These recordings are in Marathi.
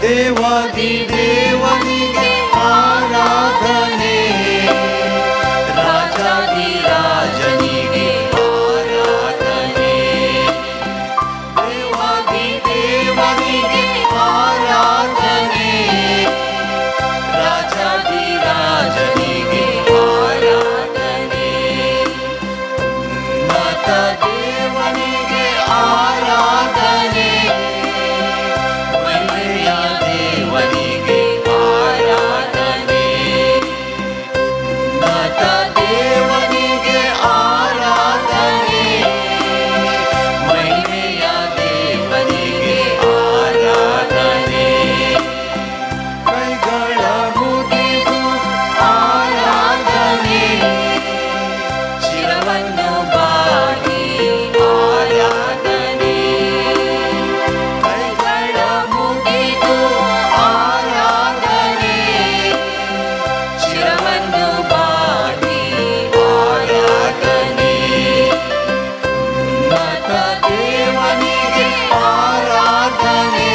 ದೇವಾದಿ ದೇವನಿಗೆ ಆರಾಧನೆ, ರಾಜಾದಿ ರಾಜನಿಗೆ ಆರಾಧನೆ. ದೇವಾದಿ ದೇವನಿಗೆ ಆರಾಧನೆ, ರಾಜಾದಿ ರಾಜನಿಗೆ ಆರಾಧನೆ. ಉನ್ನತ ದೇವನಿಗೆ ಆರಾಧನೆ, ದೇವನಿಗೆ ಆರಾಧನೆ. ಉನ್ನತ ದೇವನಿಗೆ ಆರಾಧನೆ, ಮಹಿಮೆಯ ದೇವನಿಗೆ ಆರಾಧನೆ. ಕೈಗಳ ಮುಗಿದು ಆರಾಧನೆ, ಶಿರವನ್ನು ಬಾಗಿ ಆರಾಧನೆ. ಕೈಗಳ ಮುಗಿದು ಆರಾಧನೆ, ಶಿರವನ್ನು ಬಾಗಿ ಆರಾಧನೆ. ಉನ್ನತ ದೇವನಿಗೆ ಆರಾಧನೆ,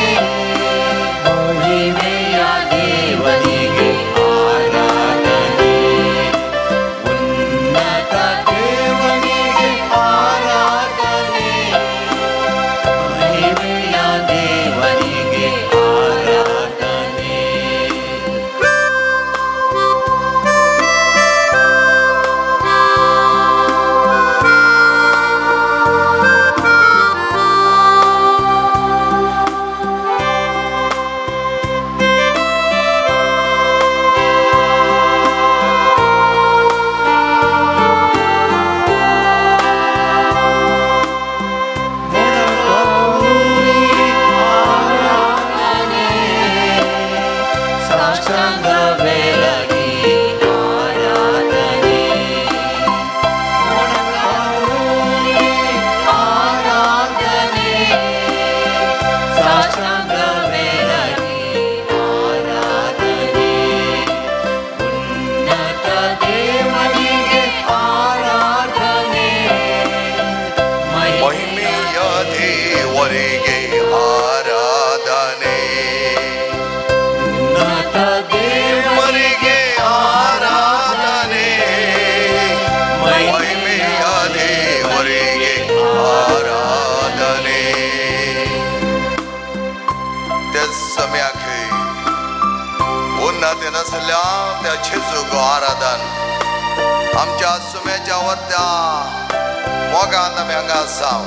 ಮಹಿಮೆಯ ದೇವನಿಗೆ ಆರಾಧನೆ. ಉನ್ನತ ದೇವನಿಗೆ ಆರಾಧನೆ, ಮಹಿಮೆಯ ದೇವನಿಗೆ ಆರಾಧನೆ. ಆರಾಧನೆ, ಸಾಷ್ಟಾಂಗ ವೇಲಗಿ ಆರಾಧನೆ. ಆರಾಧನೆ, ಸಾಷ್ಟಾಂಗ ವೇಲಗಿ ಆರಾಧನೆ. ಉನ್ನತ ದೇವನಿಗೆ ಆರಾಧನೆ, ಮಹಿಮೆಯ ದೇವರಿಗೆ ಆರಾಧನೆ. ಉನ್ನತ ದೇವರಿಗೆ ಆರಾಧನೆ, ಮಹಿಮೆಯ ದೇವರಿಗೆ आराधने. त्या सम्याखे उन्नत नसल्या त्या झिजूक आराधन आमच्या सुम्याच्या वरत्या मोगान आमी हांगा आसाव.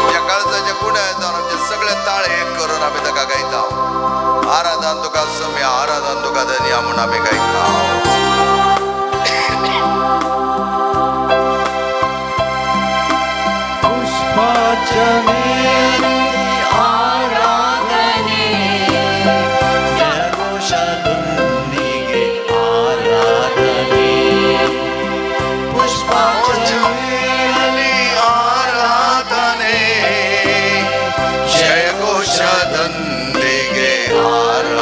त्या काळजाचे कुडे जावन आमचे सगळे ताळे एक करून आमी ताका गायता. आराधन तुका सम्या, आराधन तुका धन्या म्हूण आमी गायता. पुष्पार्चने आराधने, जयघोषदೊಂದಿಗೆ आराधने. पुष्पार्चनेಯಲ್ಲಿ आराधने, जयघोषदೊಂದಿಗೆ आराधने.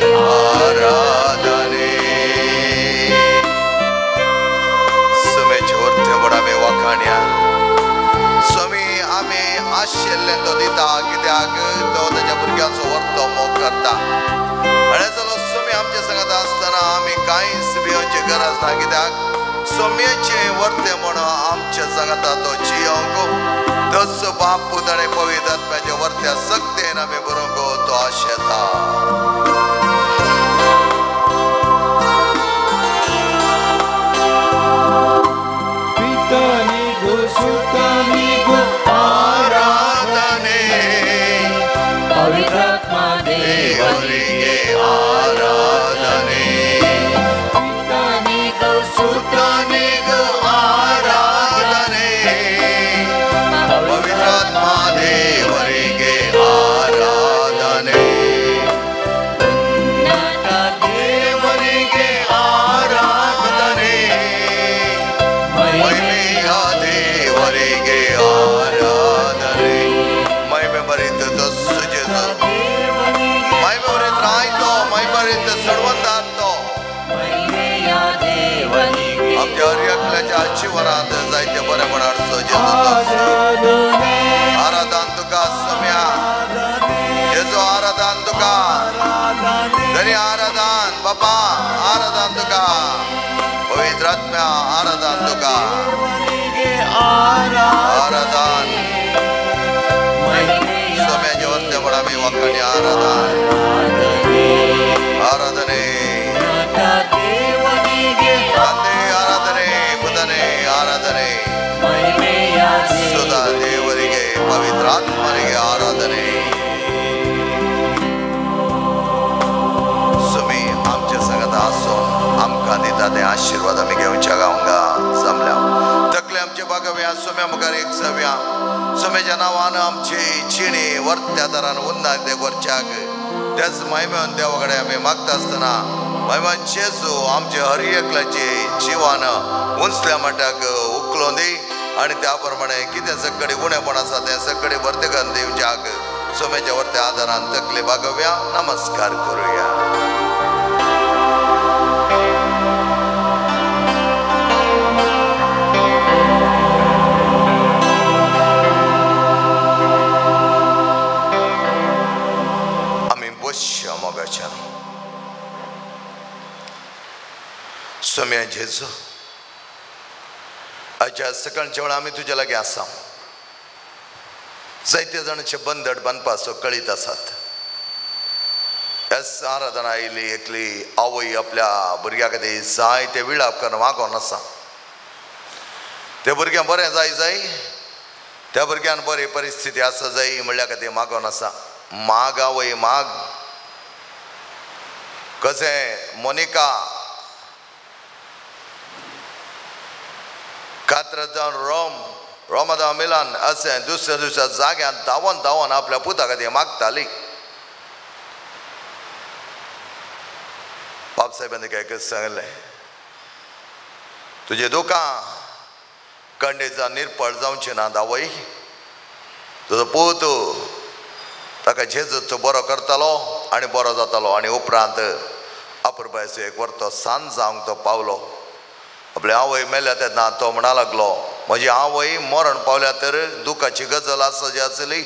आराधने सुमेच्या वरती बडा आम्ही वाखाण्या स्वामी आम्ही आशिल्ले तो दिता कित्याक तो त्याच्या भुरग्यांचो वर्तो मोग करता आणि चलो स्वामी आमच्या संगत असताना आम्ही कांयच भिवची गरज ना कित्याक स्वामीचे वर्ते म्हणून आमच्या संगता तो जियोंक तस बाप पुत आणि पवित्र आत्म्याच्या वर्त्या सक्तेन आम्ही बरोवंक तो आशेता आराधने पवित्रात्मा देवರಿಗೆ आराधने सुतानिग आराधने पवित्रात्मा देवರಿಗೆ आराधने ದೇವರಿಗೆ ಆರಾಧನೆ ಮಹಿಮೆಯ ದೇವರಿಗೆ ಆರಾಧನೆ ಮಹಿಮೆ ಬರಿತ ಸುಜೆದು ಮಹಿಮೆ ಬರಿತ ಆಯ್ತು ಮಹಿಮೆ ಬರಿತ सर्वांतो आमच्या हरियाकल्याच्या जीवनात जायते बरे म्हणाल आराधन तुका सम्या जेजो आराधन तुका धनी आराधन बापा आराधन तुका पवित्र आत्म्या आराधन तुका आराधन सम्याच्या वरती म्हणा मी वाखाणी आराधन आराधने ತಂದೆ ಆರಾಧನೆ ಬುಧನೆ ಆರಾಧನೆ ಸುಧಾ ದೇವರಿಗೆ ಪವಿತ್ರಾತ್ಮನಿಗೆ ಆರಾಧನೆ सुमी आमच्या संगत आसून आमकां दिता ते आशीर्वाद आमी घेवच्या गावंगा जमल्या तकले आमचे बागव्या सुम्या मुखार एक सव्या सुम्याच्या नांवान आमची जिणी वर्त्या दरान उन्ना ते करच्याक त्याच महिमेन देवा कडेन आमी मागता आसतना महिमान जेजू आमचे हर एकल्याचे जिवान उंचल्या मटाक उखलोवन दी आणि त्या प्रमाणे कितें सगळे गुणेपण आसा तें सगळे भरते करून दिवच्याक सोम्याच्या वरते आदारान तकले बागव्या नमस्कार करूया आमी बसया मोगाच्यान सोम्या जेजू आजच्या सकाळ जेवण आम्ही तुझ्या लागी आसा जायते जाणांचे बंदड बांदपाचो कळीत आसात ह्याच आराधना आयली एकली आवय आपल्या भुरग्या खातीर जायते विळाप करून मागोन आसा त्या भुरग्यांक बरें जाय त्या भुरग्यान बरी परिस्थिती आसा जाय म्हणल्या खातीर मागोन आसा माग आवय माग कशें मोनिका कात्र जावन रोमादा मिलान अशें दुसऱ्या दुसऱ्या जाग्यान धांवन धांवन आपल्या पुता खातीर मागताली बाप साहेबांनी काय सांगलें तुजें दुकां कंडेचा निर्पळ जावचें ना दावय तुजो पूत ताका जेजूचो बरो करतालो आनी बरो जातालो आनी उपरांत अपुरबायचो एक वर्तो सांज जावंक तो पावलो आपल्या आवय मेल्या तेन्ना तो म्हणा लागलो म्हजी आवय मरण पावल्या तर दुखाची गजल आसा जी आसली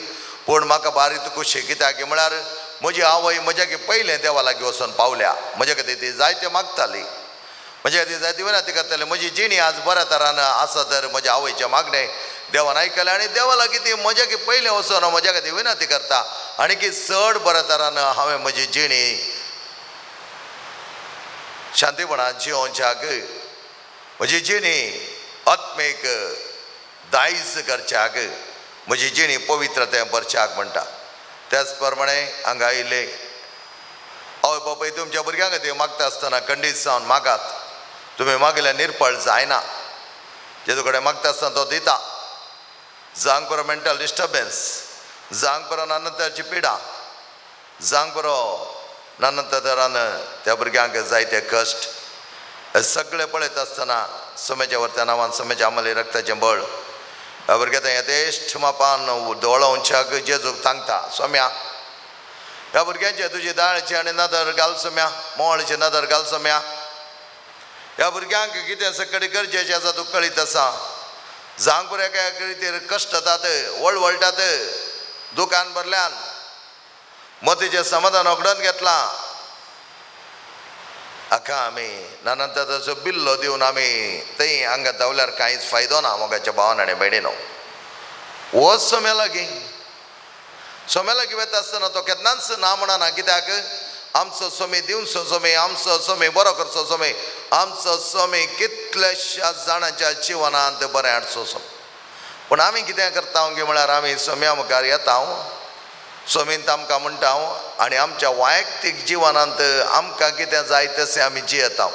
पूण म्हाका बारीक खुशी कित्याक म्हळ्यार म्हजी आवय म्हज्या पयलें देवा लागीं वचून पावल्या म्हजे खातीर ती जायते मागताली म्हजे खातीर जायती विनंती करताली म्हजी जिणी आज बऱ्या तरान आसा तर म्हज्या आवयचें मागणें देवान आयकलें आनी देवा लागीं ती म्हज्या पयलें वचून म्हज्या खातीर विनंती करता आनी की चड बऱ्या तरान हांवें म्हजी जिणी शांतीपणान जियोवच्याक म्हजी जिणी आत्मेक दायज करच्याक म्हजी जिणी पवित्रतें भरच्याक म्हणटा त्याच प्रमाणे हांगा आयिल्ले आवय बापूय तुमच्या भुरग्यां खातीर मागता आसतना खंडीत जावन मागात तुमी मागल्यार निर्पळ जायना जेजू कडेन मागता आसतना तो दिता जांक बरो मेंटल डिस्टर्बन्स जांक बरो नानंतराची पिडा जांक बरो नानंतरान त्या भुरग्यांक जायते कश्ट सगळे पळयत आसतना सोम्याच्या वर्त्या नांवान सोम्याच्या आमले रक्ताचें बळ भुरग्यां यथेश्ट मापान दोळोवच्याक जेजूक सांगता सोम्या ह्या भुरग्यांचे तुजी दाळची आनी नदर घाल सोम्या मोळची नदर घाल सोम्या ह्या भुरग्यांक कितें सकडी गरजेचें आसा तूं कळीत आसा जांग पुऱ्या रितीर कश्ट जातात वळवळटात दुकान भरल्यान मतीचें समाधान ओगडोन घेतलां आखा आमी नानंतर ताचो बिल्लो दिवन आमी थंय हांगा धांवल्यार कांयच फायदो ना मोगाच्या भावान आनी भयणीनो वच सोम्या लागीं वता आसतना तो केन्नाच ना म्हणना कित्याक आमचो सोमी दिवचो सोमी आमचो सोमी बरो करचो सोमी आमचो सोमी कितल्याश्या जाणांच्या जिवनांत बरें हाडचो सोमी पूण आमी कितें करता गे म्हळ्यार आमी सोम्या मुखार येता सोमींत आमकां म्हणटा आनी आमच्या वैयक्तीक जिवनांत आमकां कितें जाय तशें आमी जियेता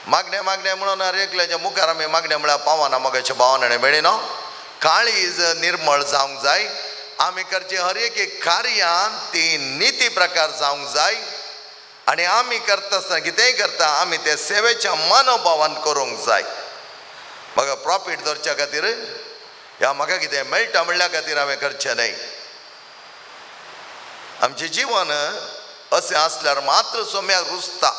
मागणें म्हणून एकल्याच्या मुखार आमी मागणें म्हळ्यार पावना मोगाच्या भावान आनी भयणीनो काळीज निर्मळ जावंक जाय आमी करचे हर एक कार्यान ती निती प्रकार जावंक जाय आनी आमी करता आसतना कितेंय करता आमी ते सेवेच्या मनोभावान करूंक जाय म्हाका प्रॉफीट धरच्या खातीर ह्या म्हाका कितें मेळटा म्हणल्या खातीर हांवें करचें न्हय आमचें जिवन अशें आसल्यार मात्र सोम्याक रुजता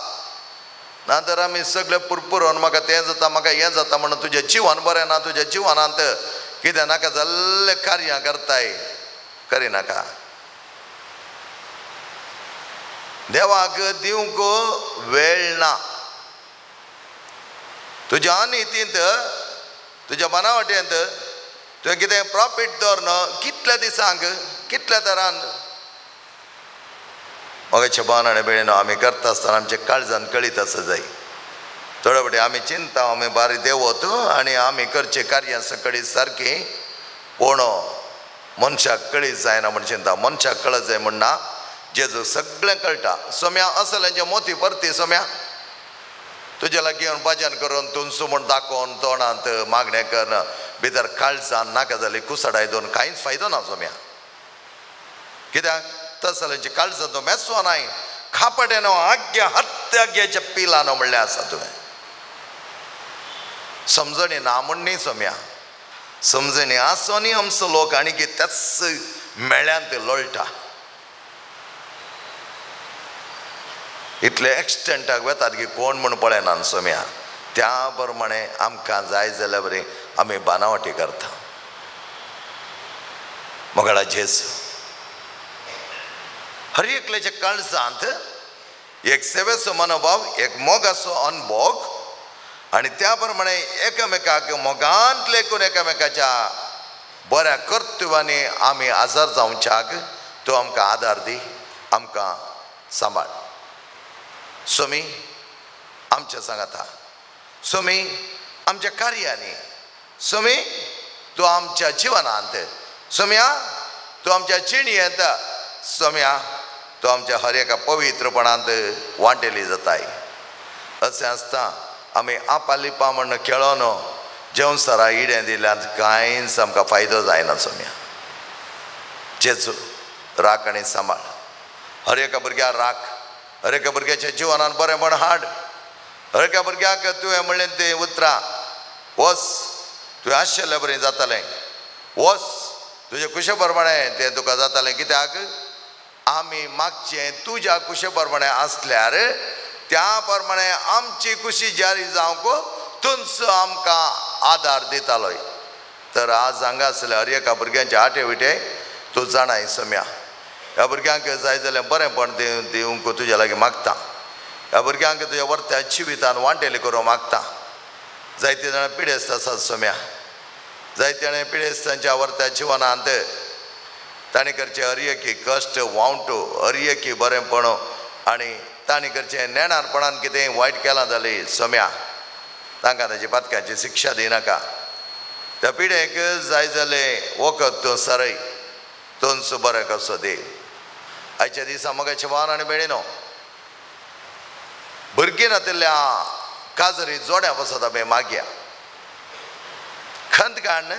नातर आमी सगळें पुरपुरोन म्हाका तें जाता म्हाका हें जाता म्हणून तुजें जिवन बरें ना तुज्या जिवनांत कितें नाका जाल्लें कार्यां करताय करिनाका देवाक दिवंक वेळ ना तुज्या अनितींत तुज्या बनावटेंत तुवें कितें प्रॉफीट दवर न्हू कितल्या दिसांक कितल्या तरान मोगाच्या भावान आनी भयणीनो आमी करता आसतना आमच्या काळजान कळीत आसा जाय थोडे फावटी आमी चिंता आमी बारी देवत आनी आमी करचे कार्यां सकडी सारकी पूण मनशाक कळीत जायना म्हण चिंता मनशाक कळत जाय म्हणना जेजू सगळें कळटा सोम्या असल्यांचे मोती परती सोम्या तुजे लागीं येवन भजन करून तुनसू म्हूण दाखोवन तोंडांत मागणें कर भितर काळजान नाका जाली कुसडाय दोन कांयच फायदो ना सोम्या कित्याक तसल्यांची काळजां तो मेसो नाय खापट्यानो आज्ञा हत्या आज्ञेच्या पिलानो म्हणलें आसा तुवें समजणी ना म्हण न्ही सोम्या समजणी आसोनी आमचो लोक आनी त्याच मेळ्यान ते लोळटा इतले एक्सटेंटाक वेतात की कोण म्हूण पळयना सोम्या त्या प्रमाणे आमकां जाय जाल्यार बरी आमी बानावटी करता मोगाळा जेजू हर एकल्याच्या काळजांत एक सेवेचो मनोभाव एक मोगाचो अनुभव आनी त्या प्रमाणे एकामेकाक मोगांत लेकून एकामेकाच्या बऱ्या कर्तव्यांनी आमी आजार जावच्याक तो आमकां आदार दी आमकां सांबाळ सोमी आमच्या सांगाता सोमी आमच्या कार्यांनी सोमी तूं आमच्या जिवनांत सोम्या तूं आमच्या जिणयेंत सोम्या तूं आमच्या हर एका पवित्रपणांत वांटेली जाताय अशें आसता आमी आपालिपा म्हण खेळोन जेवणसरा इडें दिल्यांत कांयच आमकां फायदो जायना सोम्या जेजू राख आनी सांबाळ हर एका भुरग्याक राख हर एका भुरग्याच्या जिवनांत बरेंपण हाड हर एका भुरग्याक तुवें म्हणलें तें उतरां वच तुवें आशिल्लें बरें जातालें वच तुजे कुशे प्रमाणे तें तुका जातालें कित्याक आमी मागचें तुज्या कुशे प्रमाणे आसल्यार त्या प्रमाणे आमची खुशी जारी जावंक तुंच आमकां आदार दितालोय तर आज हांगा आसल्या हर एका भुरग्यांचे आटे विटे तूं जाणाय सोम्या ह्या भुरग्यांक जाय जाल्यार बरेंपण दिवंक तुज्या लागीं मागता ह्या भुरग्यांक तुज्या वर्त्या जिवितान वांटेली करूंक मागता जायते जाणां पिडेस्त आसात सोम्या जायते जाणां पिडेस्तांच्या वर्त्या जिवनांत तांणी करचे हर एकी कश्ट वावंटू हर एकी बरेंपण आनी तांणी करचें नेणारपणान कितेंय वायट केलां जाल्यार सोम्या तांकां ताची पातकांची शिक्षा दिनाका त्या पिडेक जाय जाल्यार वखद तूं सरय तूंच बरें कसो दी आयच्या दिसा मोगाच्या भावान आनी भयणीनो भुरगीं नातिल्ल्या काजरी जोड्या बसत आमी मागया खंत काडन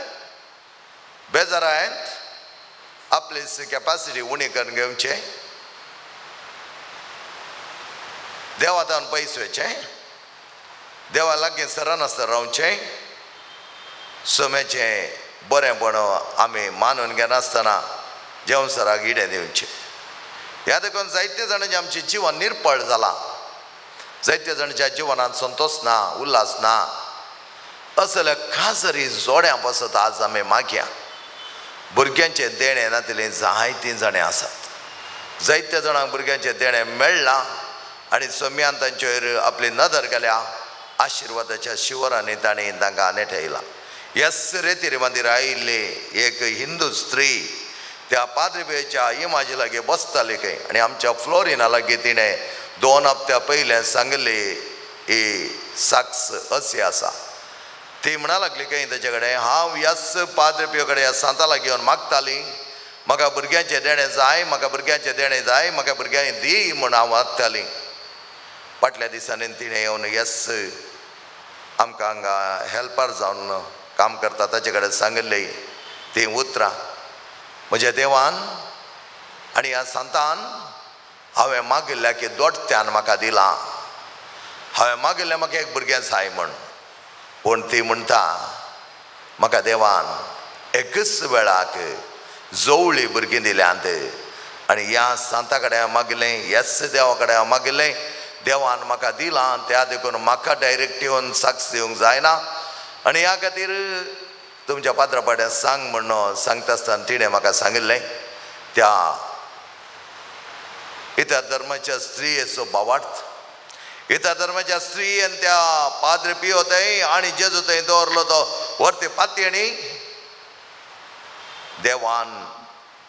बेजारायंत आपली कॅपासिटी उणी करून घेवचें देवातान पयस वयचें देवा लागीं सरानासतना रावचें सोम्याचें बरेंपण आमी मानून घेनासतना जेवणसराक इडें दिवचें ह्या देखून जायते जाणांचे आमचे जीवन निर्पळ जाला, जायते जाणांच्या जिवनात संतोष ना, उल्हास ना. असल्या खासरी जोड्या पासत आज आमी मागया. भुरग्यांचे देणे नातिले जायतीं जाणे आसात, जायत्या जाणांक भुरग्यांचे देणे मेळ्ळा आनी सोम्यान तांचेर आपली नदर गेल्या. आशिर्वादाच्या शिवरांनी तांणी तांकां नेठयला. ह्याच रेतीर मागीर आयिल्ली एक हिंदू स्त्री त्या पाद्रीबेच्या इमाजी लागीं बसताली खंय आनी आमच्या फ्लोरिना लागीं तिणें 2 हप्त्या पयलें सांगली ही साक्स अशी आसा. ती म्हणा लागली खंय ताचे कडेन, हांव ह्याच पाद्रीबे कडेन ह्या सांता लागीं येवन मागताली, म्हाका भुरग्यांचे देणे जाय, म्हाका भुरग्यांचे देणे जाय, म्हाका भुरग्यांक दी म्हूण हांव मागताली. फाटल्या दिसांनी तिणें येवन ह्याच आमकां हांगा हेल्पर जावन काम करता ताचे कडेन सांगली ती उतरां, म्हज्या देवान आनी ह्या सांतान हांवें मागिल्ल्या की दोडत्यान म्हाका दिलां, हांवें मागिल्लें म्हाका एक भुरगें जाय म्हूण. पूण ती म्हणटा, म्हाका देवान एकच वेळाक जवळी भुरगीं दिल्यांत आनी ह्या सांता कडेन हांवें मागिल्लें, ह्याच देवा कडेन हांवें मागिल्लें, देवान म्हाका दिलां. त्या देखून म्हाका डायरेक्ट येवन साक्ष दिवंक जायना आनी ह्या खातीर तुमच्या पात्रापाड्यान सांग म्हणून सांगता आसतना तिणें म्हाका सांगिल्लें त्या इतर धर्माच्या स्त्रियेचो भावार्थ. इतर धर्माच्या स्त्रियेन त्या पाद्री पियो थंय आनी जेजू थंय दवरलो तो व्हरती पातयेणी. देवान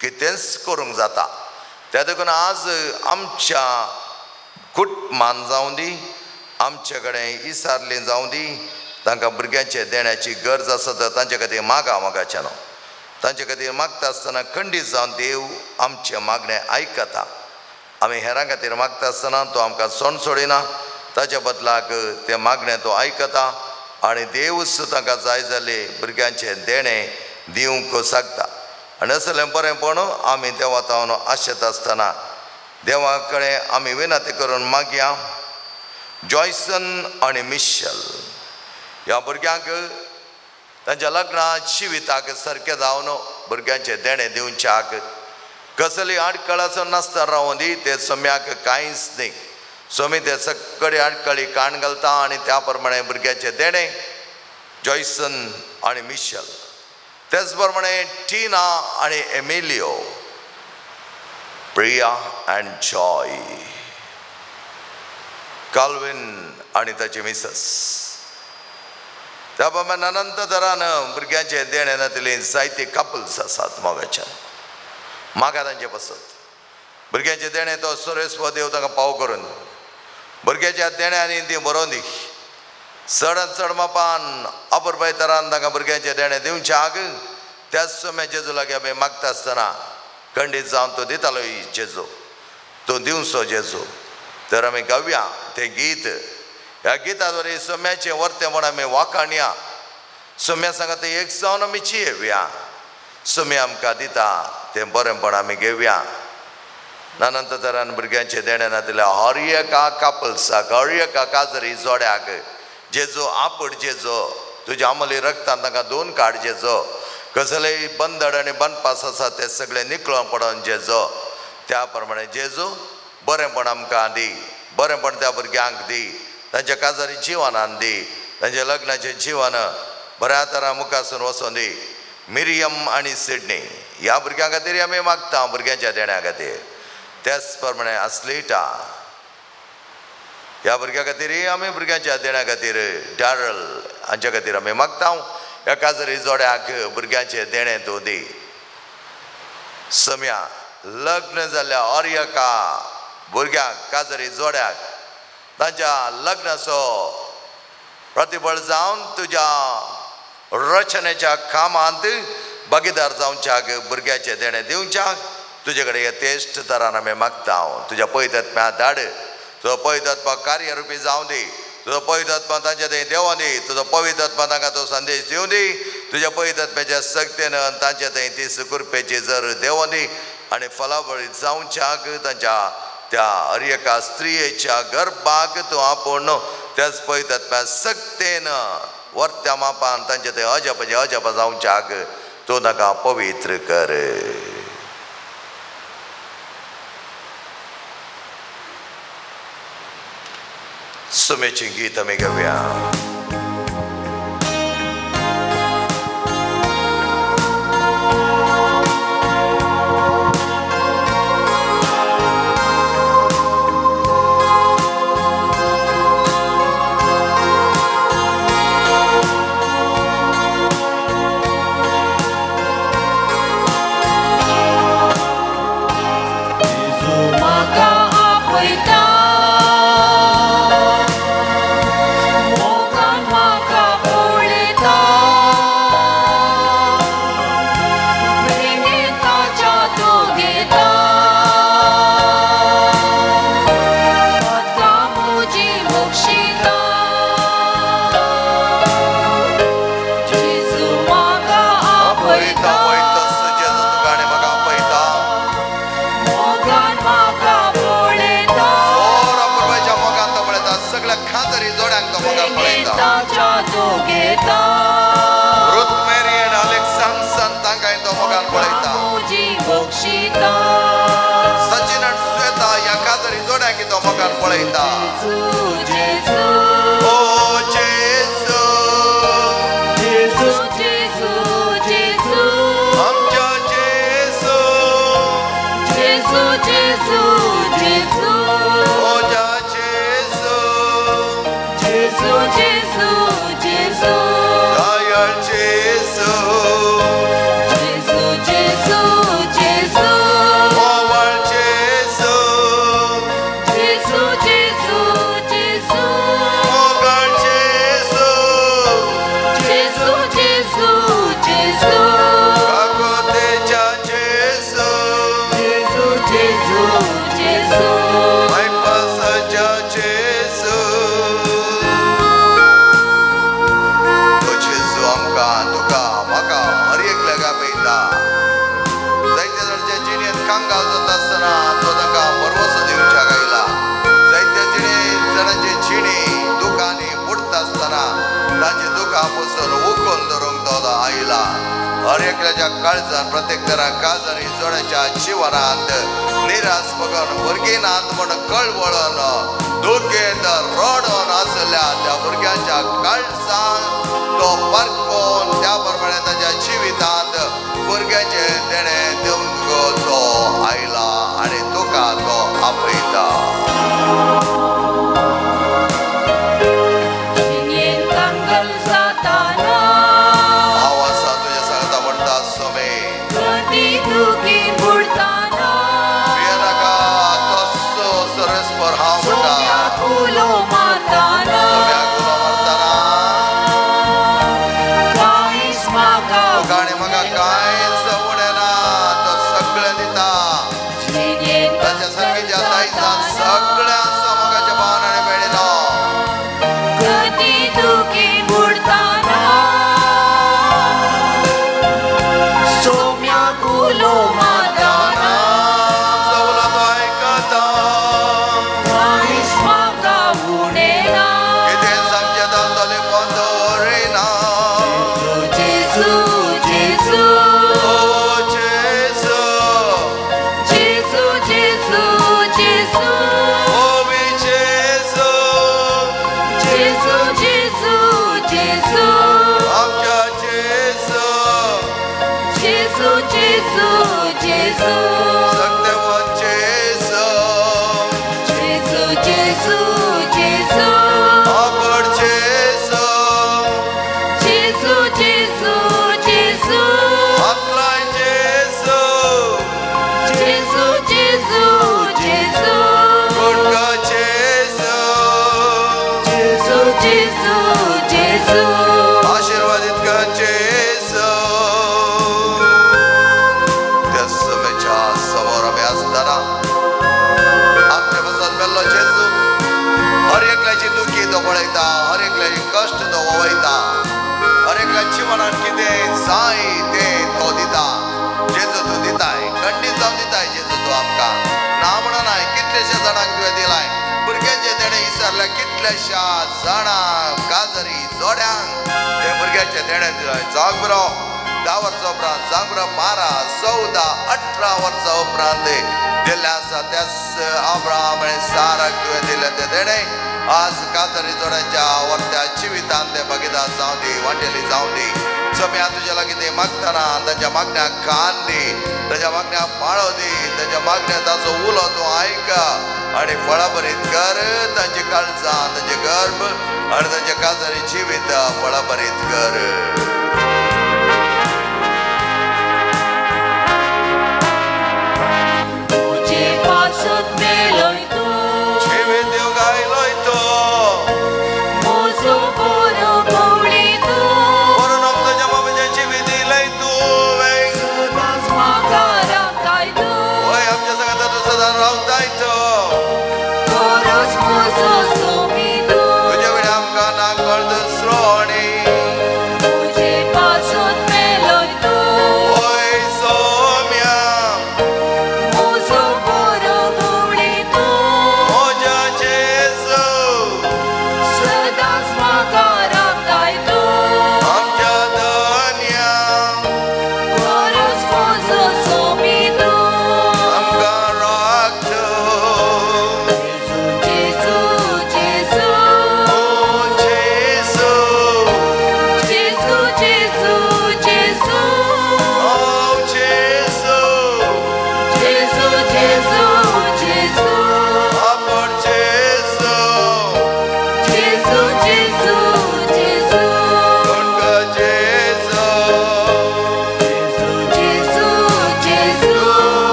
कितेंच करूंक जाता. त्या देखून आज आमच्या कुटुंबान जावं दी, आमचे कडेन इसारलीं जावं दी, तांकां भुरग्यांचे देण्याची गरज आसा तर तांचे खातीर मागा मागाचें न्हू. तांचे खातीर मागता आसतना खंडीत जावन देव आमचें मागणें आयकता. आमी हेरां खातीर मागता आसतना तो आमकां सोण सोडिना, ताचे बदलाक तें मागणें तो आयकता आनी देवूच तांकां जाय जाल्ली भुरग्यांचें देणें दिवंक सांगता. आनी असलें बरेंपण आमी देवा तावन आशेत आसतना देवा कडेन आमी विनंती करून मागया. जॉयसन आनी मिशेल ह्या भुरग्यांक तांच्या लग्नात शिविताक सारकें जावन भुरग्यांचे देणे दिवच्याक कसली आडखळ नासता रावूं दी. ते सोम्याक कांयच न्ही. सोमी ते सगळे आडखळी काण घालता आनी त्या प्रमाणे भुरग्याचे देणे जॉयसन आनी मिशेल. तेच प्रमाणे टीना आनी Emilio, Priya and Joy, Calvin आनी ताची मिसेस. त्या प्रमाणे अनंत तरान भुरग्यांचे देणे नातिली जायती कपल्स आसात मोगाच्या. मागा तांचे पासत भुरग्यांचे देणे तो सुरेश देव तांकां पाव करून भुरग्याच्या देण्यांनी ती बरोवन दी. चडांत चड मापान अपुरबाय तरान तांकां भुरग्यांचे देणे दिवच्याक त्याच समय जेजू लागीं आमी मागता आसतना खंडीत जावन तो दितालो जेजू, तो दिवचो जेजू. तर आमी गावया तें गीत. ह्या गितात वरी सोम्याचें वर्तें म्हूण आमी वाखाणया. सोम्या सांगता एक जावन आमी येवया. सोमी आमकां दिता तें बरेंपण आमी घेवया. अनंत तरान भुरग्यांचे देणे नातिल्या हरियका कापल्साक, हरियका काजरी जोड्याक जेजू आपड जेजो तुज्या अमली रक्तान तांकां धुवन काड जेजो. कसलेय बंदड आनी बनपास आसा ते सगळे निकळून पडोवन जेजो. त्या प्रमाणे जेजू बरेंपण आमकां दी, बरेंपण त्या भुरग्यांक दी, तांच्या काजारी जिवनान दी, तांच्या लग्नाचें जिवन बऱ्या तरान मुखासून वचोन दी. मिरियम आनी सिडनी ह्या भुरग्यां खातीर आमी मागता भुरग्यांच्या देण्या खातीर. त्याच प्रमाणे आस्लेटा ह्या भुरग्यां खातीर आमी भुरग्यांच्या देण्या खातीर डारल हांच्या खातीर आमी मागता. ह्या काजरी जोड्याक भुरग्यांचे देणे तूं दी. सम्या लग्न जाल्ल्या ऑर्यका भुरग्यांक काजरी जोड्याक तांच्या लग्नाचो प्रतिफळ जावन तुज्या रचनेच्या कामांत भागीदार जावच्याक भुरग्याचे देणे दिवच्याक तुजे कडेन यथेश्ट तरान आमी मागता. तुज्या पवित्रात्म्या धाड, तुजो पवित्रात्मा कार्यरुपी जावं दी, तुजो पवित्रात्मा तांच्या थंय देवों दी, तुजो पवित्रात्मा तांकां तो संदेश दिवं दी. तुज्या पवित्रात्म्याच्या सक्तेन तांच्या थंय ती सुकुरपेची जर देवों दी आनी फलाफळीत जावच्याक तांच्या त्या अर्यका स्त्रियेच्या गर्भाक तूं आपूण त्याच पवित्रात्म्या सक्तेन वर्त्या मापान तांचे थंय अजप जावच्याक तूं ताका पवित्र कर. सुमेची गीत आम्ही घेऊया. सचिन आणि श्वेता या काजरी जोड्या की तो मोगान पळयता. ओ जेसू जेसू जेसू जेसू आमच्या जेसू जेसू जेसू जेसू ओ जा जेसू जेसू जेसू जेसू दयाळ जेसू काळजान प्रत्येक तरा काजरी जोड्याच्या जीवनांत निराश बघून भुरगीनांत म्हण कळवळून दुखेंत रडून आसल्या त्या भुरग्यांच्या काळजान तो परतून त्या प्रमाणे ताच्या जिवितांत भुरग्याचे देणे दिवंक तो आयला आणि तुका तो आपयता. काजरी जोड्यांक ते भुरग्याचे देणे दिलाय. जाग बरो 10 वर्सां उपरांत जाग बरो 12, 14, 18 वर्सां उपरांत दिल्ले आसा त्याच अब्राहम आणि साराक तुवें दिले ते देणे आज कातरी जोड्यांच्या वर्त्या जिवितांत ते बघिता जाऊ दे वाटेली जाऊ दे सोम्या तुझ्या लागीं ते मागताना तांच्या मागण्या कान दे ताच्या मागण्या पाळो दे ताच्या मागण्या ताचो उलो तूं आयका आणि फळां बरीत कर तांची काळजां तांचे गर्भ आणि तांच्या कातरी जिवीत फळां बरीत कर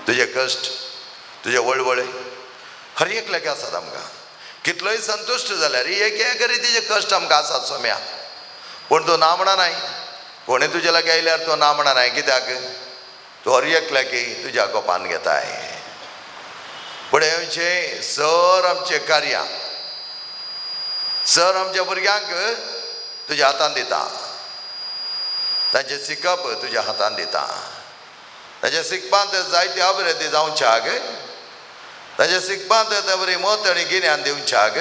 तुझे कष्ट तुझे वळवळे हर एकल्याक आसात आमकां कितलोय संतुश्ट जाल्यार एक करी तिचे कष्ट आमकां आसात सोम्या पूण तूं ना म्हणा नाय कोणी तुजे लागीं आयल्यार तूं ना म्हणा नाय कित्याक तूं हर एकल्याकी तुज्या कोपान घेताय फुडें येवचें सर आमचें कार्यां सर आमच्या भुरग्यांक तुज्या हातान दिता तांचें शिकप तुज्या हातान दिता ताच्या शिकपांत जायती अभिवृद्धी जावच्याक ताच्या शिकपांत ते बरी मत आनी गिन्यान दिवच्याक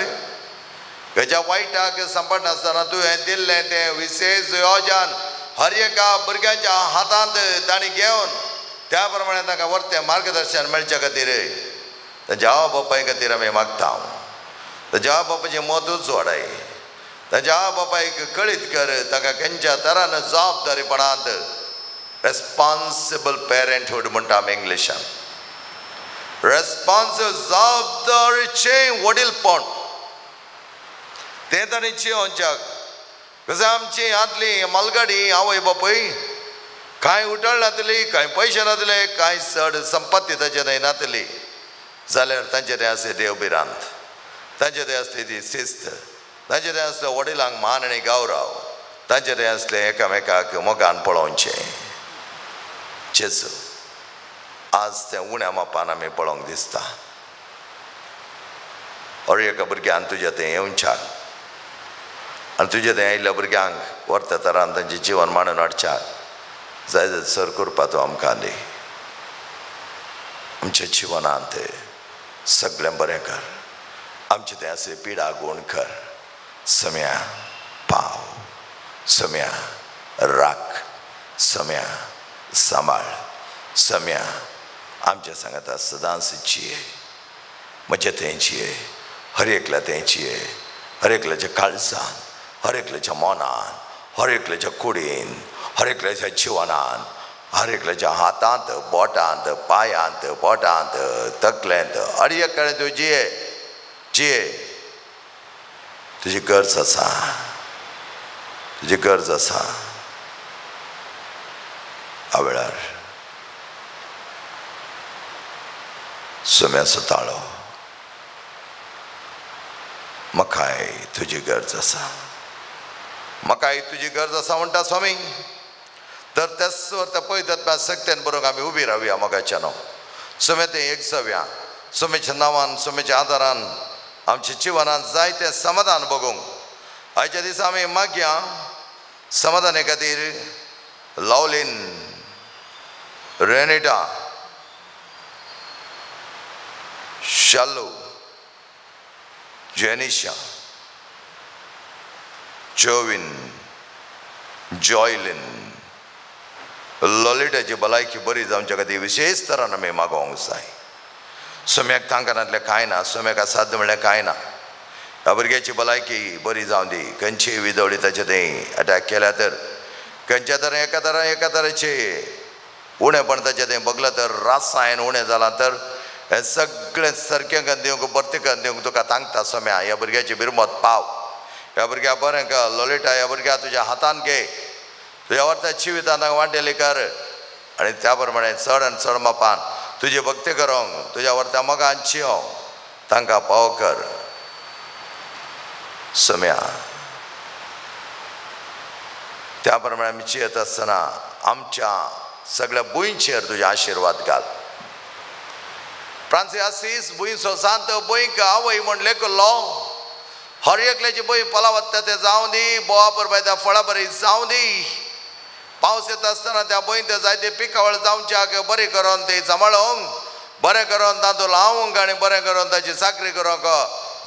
खंयच्या वायटाक सांपडनासतना तुवें दिल्लें तें विशेश योजन हर एका भुरग्याच्या हातांत तांणी घेवन त्या प्रमाणे तांकां वर्तें मार्गदर्शन मेळचे खातीर ताच्या आवय बापाय खातीर आमी मागता ताच्या आवय बापायचें मत उजवाडाय ताच्या आवय बापायक कळीत कर ताका खंयच्या तरान जबाबदारीपणांत रेस्पॉन्सिबल पेरंटहूड म्हणटा आमी इंग्लिशान रेस्पॉन्सिबल जबाबदारीचें वडीलपण तें तांणी जियोवच्याक कसं आमची आदली मालगाडी आवय बापूय कांय उठळ नातली कांय पयशे नातले कांय चड संपत्ती ताचे नातली जाल्यार तांचे ते आसले देवबिरांत तांचे ते आसली ती शिस्त तांचे ते आसले वडिलांक मान आनी गौरव तांचे ते आसले एकामेकाक मोगान पळोवचें जेजू आज तें उण्या मापान आमी पळोवंक दिसता और एका भुरग्यान तुजें तें येवच्याक आनी तुजें तें आयिल्ल्या भुरग्यांक वर्त तरान तांचें जिवन मांडून हाडच्याक जाय जाय सर करपा तूं आमकां दी आमच्या जिवनांत सगळें बरें कर आमचें तें अशें पिडा गूण कर सम्या पाव सम्या राख, सम्या सांबाळ, सम्या आमच्या सांगात सदांच जिये, म्हज्या थंय जिये, हर एकल्या थंय जिये, हर एकल्याच्या काळजान, हर एकल्याच्या मनान, हर एकल्याच्या कुडीन, हर एकल्याच्या जिवनान, हर एकल्याच्या हातांत, बोटांत, पायांत, बोटांत, तकलेंत, हर एक कडेन तूं जिये, जिये. तुजी गरज आसा, तुजी गरज आसा. ह्या वेळार सम्याचो ताळो, म्हाकाय तुजी गरज आसा, म्हाकाय तुजी गरज आसा म्हणटा स्वामी. तर तेच व्हरता पळयतात सक्तेन बरोवंक आमी उबी रावया मोगाच्या न्हू. सम्या तें एक जावया, सम्याच्या नांवान, सम्याच्या आदारान आमच्या जिवनांत जायतें समाधान भोगूंक आयच्या दिसा आमी मागया. समाधाना खातीर लावलीन, रेनिटा, शालू, जेनिशा, जोविन, जॉयलिन, ललिताची भलायकी बरी जावच्या खातीर विशेष तरान आमी मागोवंक जाय. सम्याक तांकानातलें कांय ना, सम्याक साध्य म्हणलें कांय ना. ह्या भुरग्याची भलायकी बरी जावं दी. खंयची विदवळी ताचे थंय अटॅक केल्या तर, खंयच्या तरेन एका तरेचे उणेपण ताचे थंय बगलां तर, रासायन उणें जालां तर, हें सगळें सारकें करून दिवंक, बरतें करून दिवंक तुका सांगता सम्या. ह्या भुरग्याची बिरमत पाव, ह्या भुरग्याक बरें कर. ललिता, ह्या भुरग्याक तुज्या हातान घे, तुज्या व्हरता जिवितांत वांटेली कर, आनी त्या प्रमाणे चड आनी चड मापान तुजी भक्ती करूंक, तुज्या व्हरता मोगान जियोंक तांकां पाव कर. सम्या त्या प्रमाणे आमी जियेत आसतना आमच्या सगळ्या भुंयचेर तुजे आशिर्वाद घाल. फ्रांसीस असीस भुंयचो सांत भुंयक आवय म्हण लेखलो, हर एकल्याची भुंय फलावत्ता ते जावं दी, बोवा परबाय त्या फळां बरी जावं दी. पावस येता आसतना त्या भुंयत जायते पिकावळ जावच्याक बरें करून ते सांबाळूंक, बरें करून तातूंत लावूंक आनी बरें करून ताची साखरी करूंक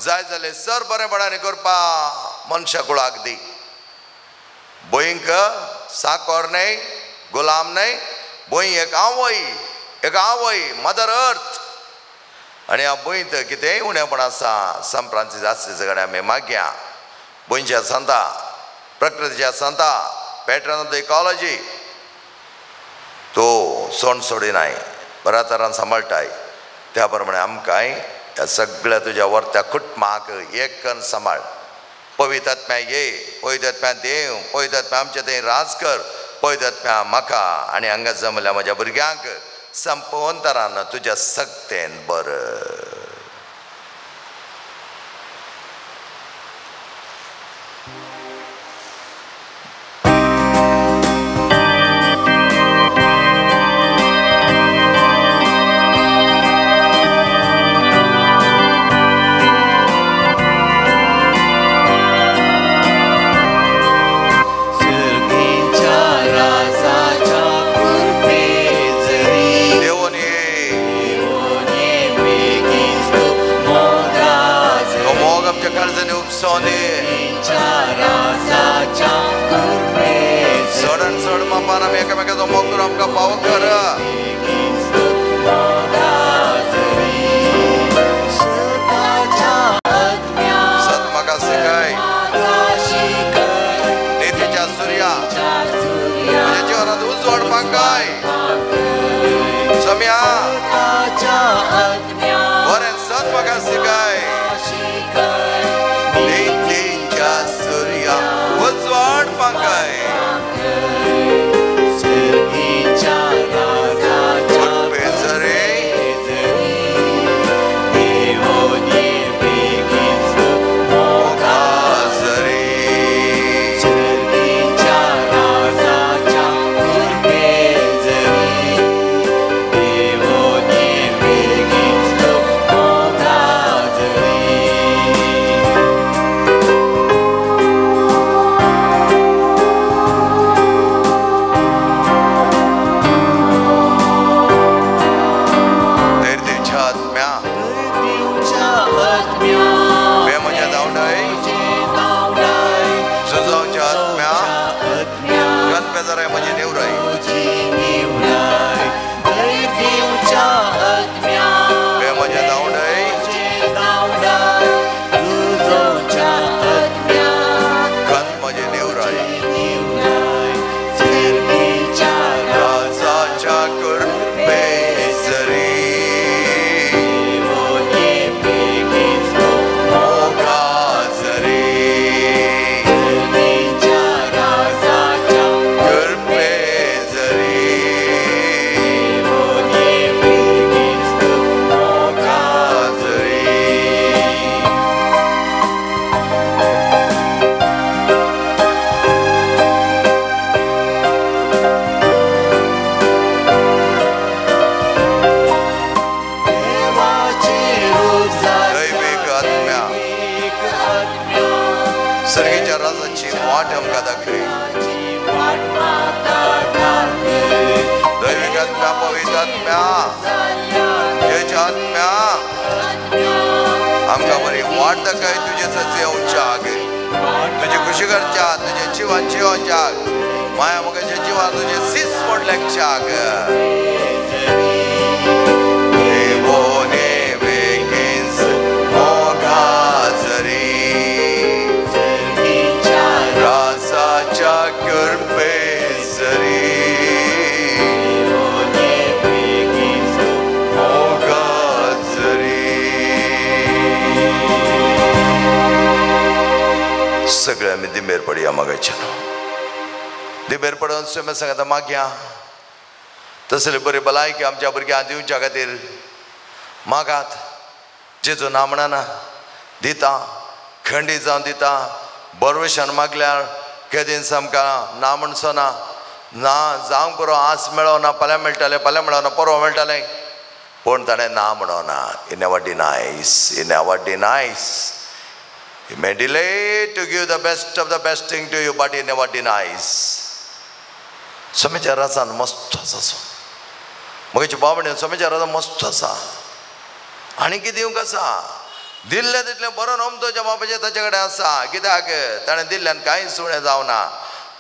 जाय जाल्यार सर बरेपणांनी करपा मनशा कुळाक दी. भुंयक साकोर न्हय, गुलाम न्हय, भुंय एक आवय, मदर अर्थ. आनी ह्या भुंयत कितेंय उणेपण आसा, सान फ्रांसीस असीस कडेन आमी मागया. भुंयच्या संता, प्रकृतीच्या संता, पॅटर्न ऑफ द इकॉलॉजी तो सोंड सोडिनाय, बऱ्या तरान सांबाळटाय. त्या प्रमाणे आमकांय ह्या सगळ्या तुज्या वर्त्या कुटुंबाक एक करून सांबाळ. पवित्र आत्म्या ये, पवित्र आत्म्या देव, पवित्र आत्म्या आमच्या थंय राज कर, पवित्र आत्म्या म्हाका आनी हांगा जमल्या म्हज्या भुरग्यांक संपूर्ण तरान तुज्या सक्तेन बर. चड मापान आमी एकामेकाचो मोग करून आमकां पाव कर. सत म्हाका शिकय, नितीच्या सुर्या म्हज्या जिवनांत उजवाड पांकाय. सम्या बरें सत म्हाका शिकय, नितीच्या सुर्या उजवाड पांकाय. सर्गीच्या राजा बराय म्हजी नेवराय हे म्हजें धांवडय खंत म्हजी नेवराय राजाच्या कृपे जरी सर्गीच्या राजाची वाट आमकां दाखय दैवीक आत्म्या पवित्र आत्म्या देवाच्या आत्म्या आमकां बरी वाट दाखय तुजे सत्य येवच्याक तुजी खुशी करच्याक तुजे जिवान जिवच्याक माया मोगाच्या जिवान तुजे सीस मोडल्याच्याक सगळे आमी दिमेर पडया मागायचे दिमेर पडून सुमे सांगता मागया तसले बरी भलायकी आमच्या भुरग्यांक दिवच्या खातीर मागात जेजू नामणाना दिता खंडी जावन दिता बरवशान मागल्यार केदीन सामकां ना म्हणसो ना ना जावंक बरो आस मेळो ना फाल्यां मेळटलें फाल्यां मेळना परवा मेळटलें पूण ताणें ना म्हणो ना इन never denies He may delay to give the best of the best thing to you, but he never denies. Somecha rasan मस्त आसा मगेची बाबणे सोमेच्या राजा मस्त आसा आनी कितें दिवंक आसा दिल्लें तितलें बरो नमतोच्या बापाचें ताचे कडेन आसा कित्याक ताणें दिल्ल्यान कांयच सुणें जावना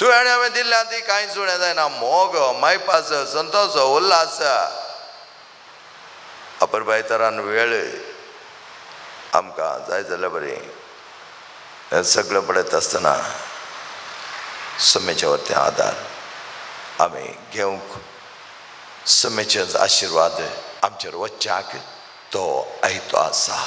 तूं आनी हांवें दिल्ल्यान ती कांयच सुणें जायना मोग मैपास संतोष उल्हास अपरबायतरान वेळ आमकां जाय जाल्यार बरी हें सगळें पळयत आसतना समेच्या वरती आदार आमी घेवंक समेचे आशिर्वाद आमचेर वच्चाक तो आयतो आसा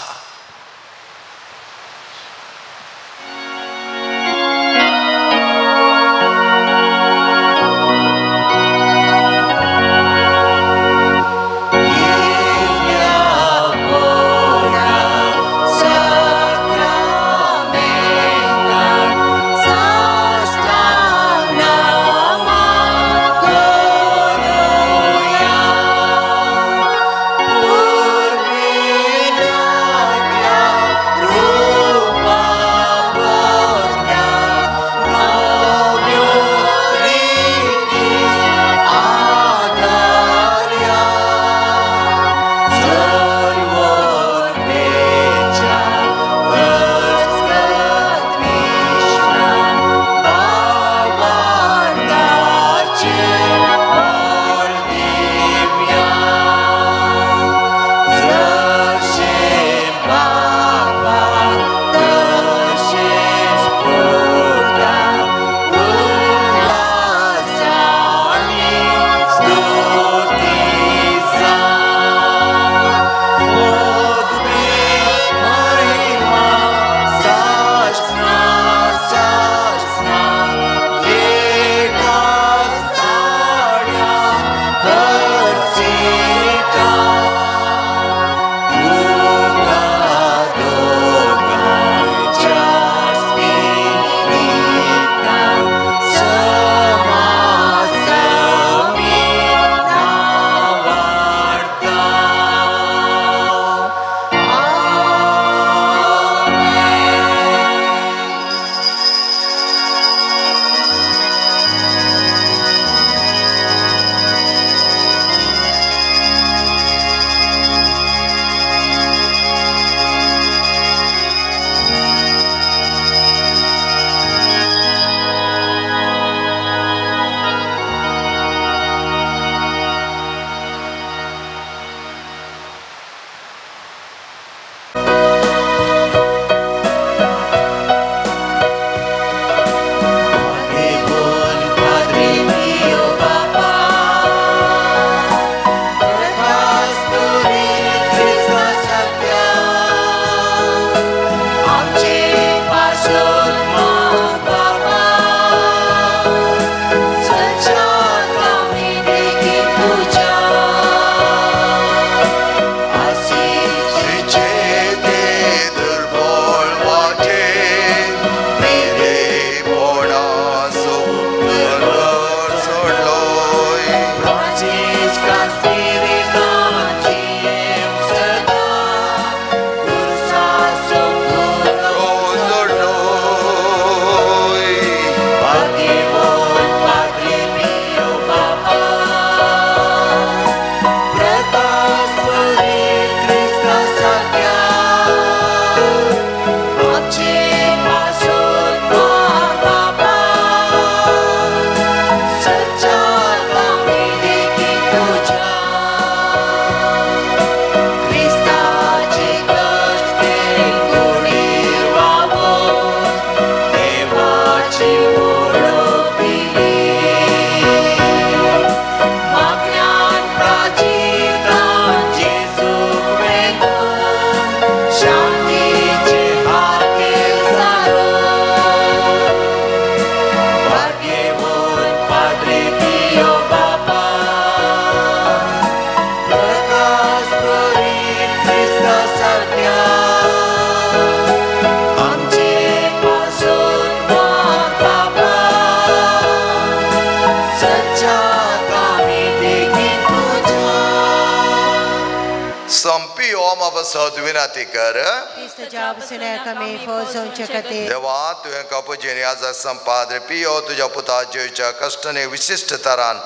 मोमा बसत विनंती कर Cristoच्या बसण्याक आमी फौजोंचे खातीर देवा तुवें कापुजीन याचा संपाद पियो तुझ्या पुता जेच्या कश्टाने विशिष्ट तरान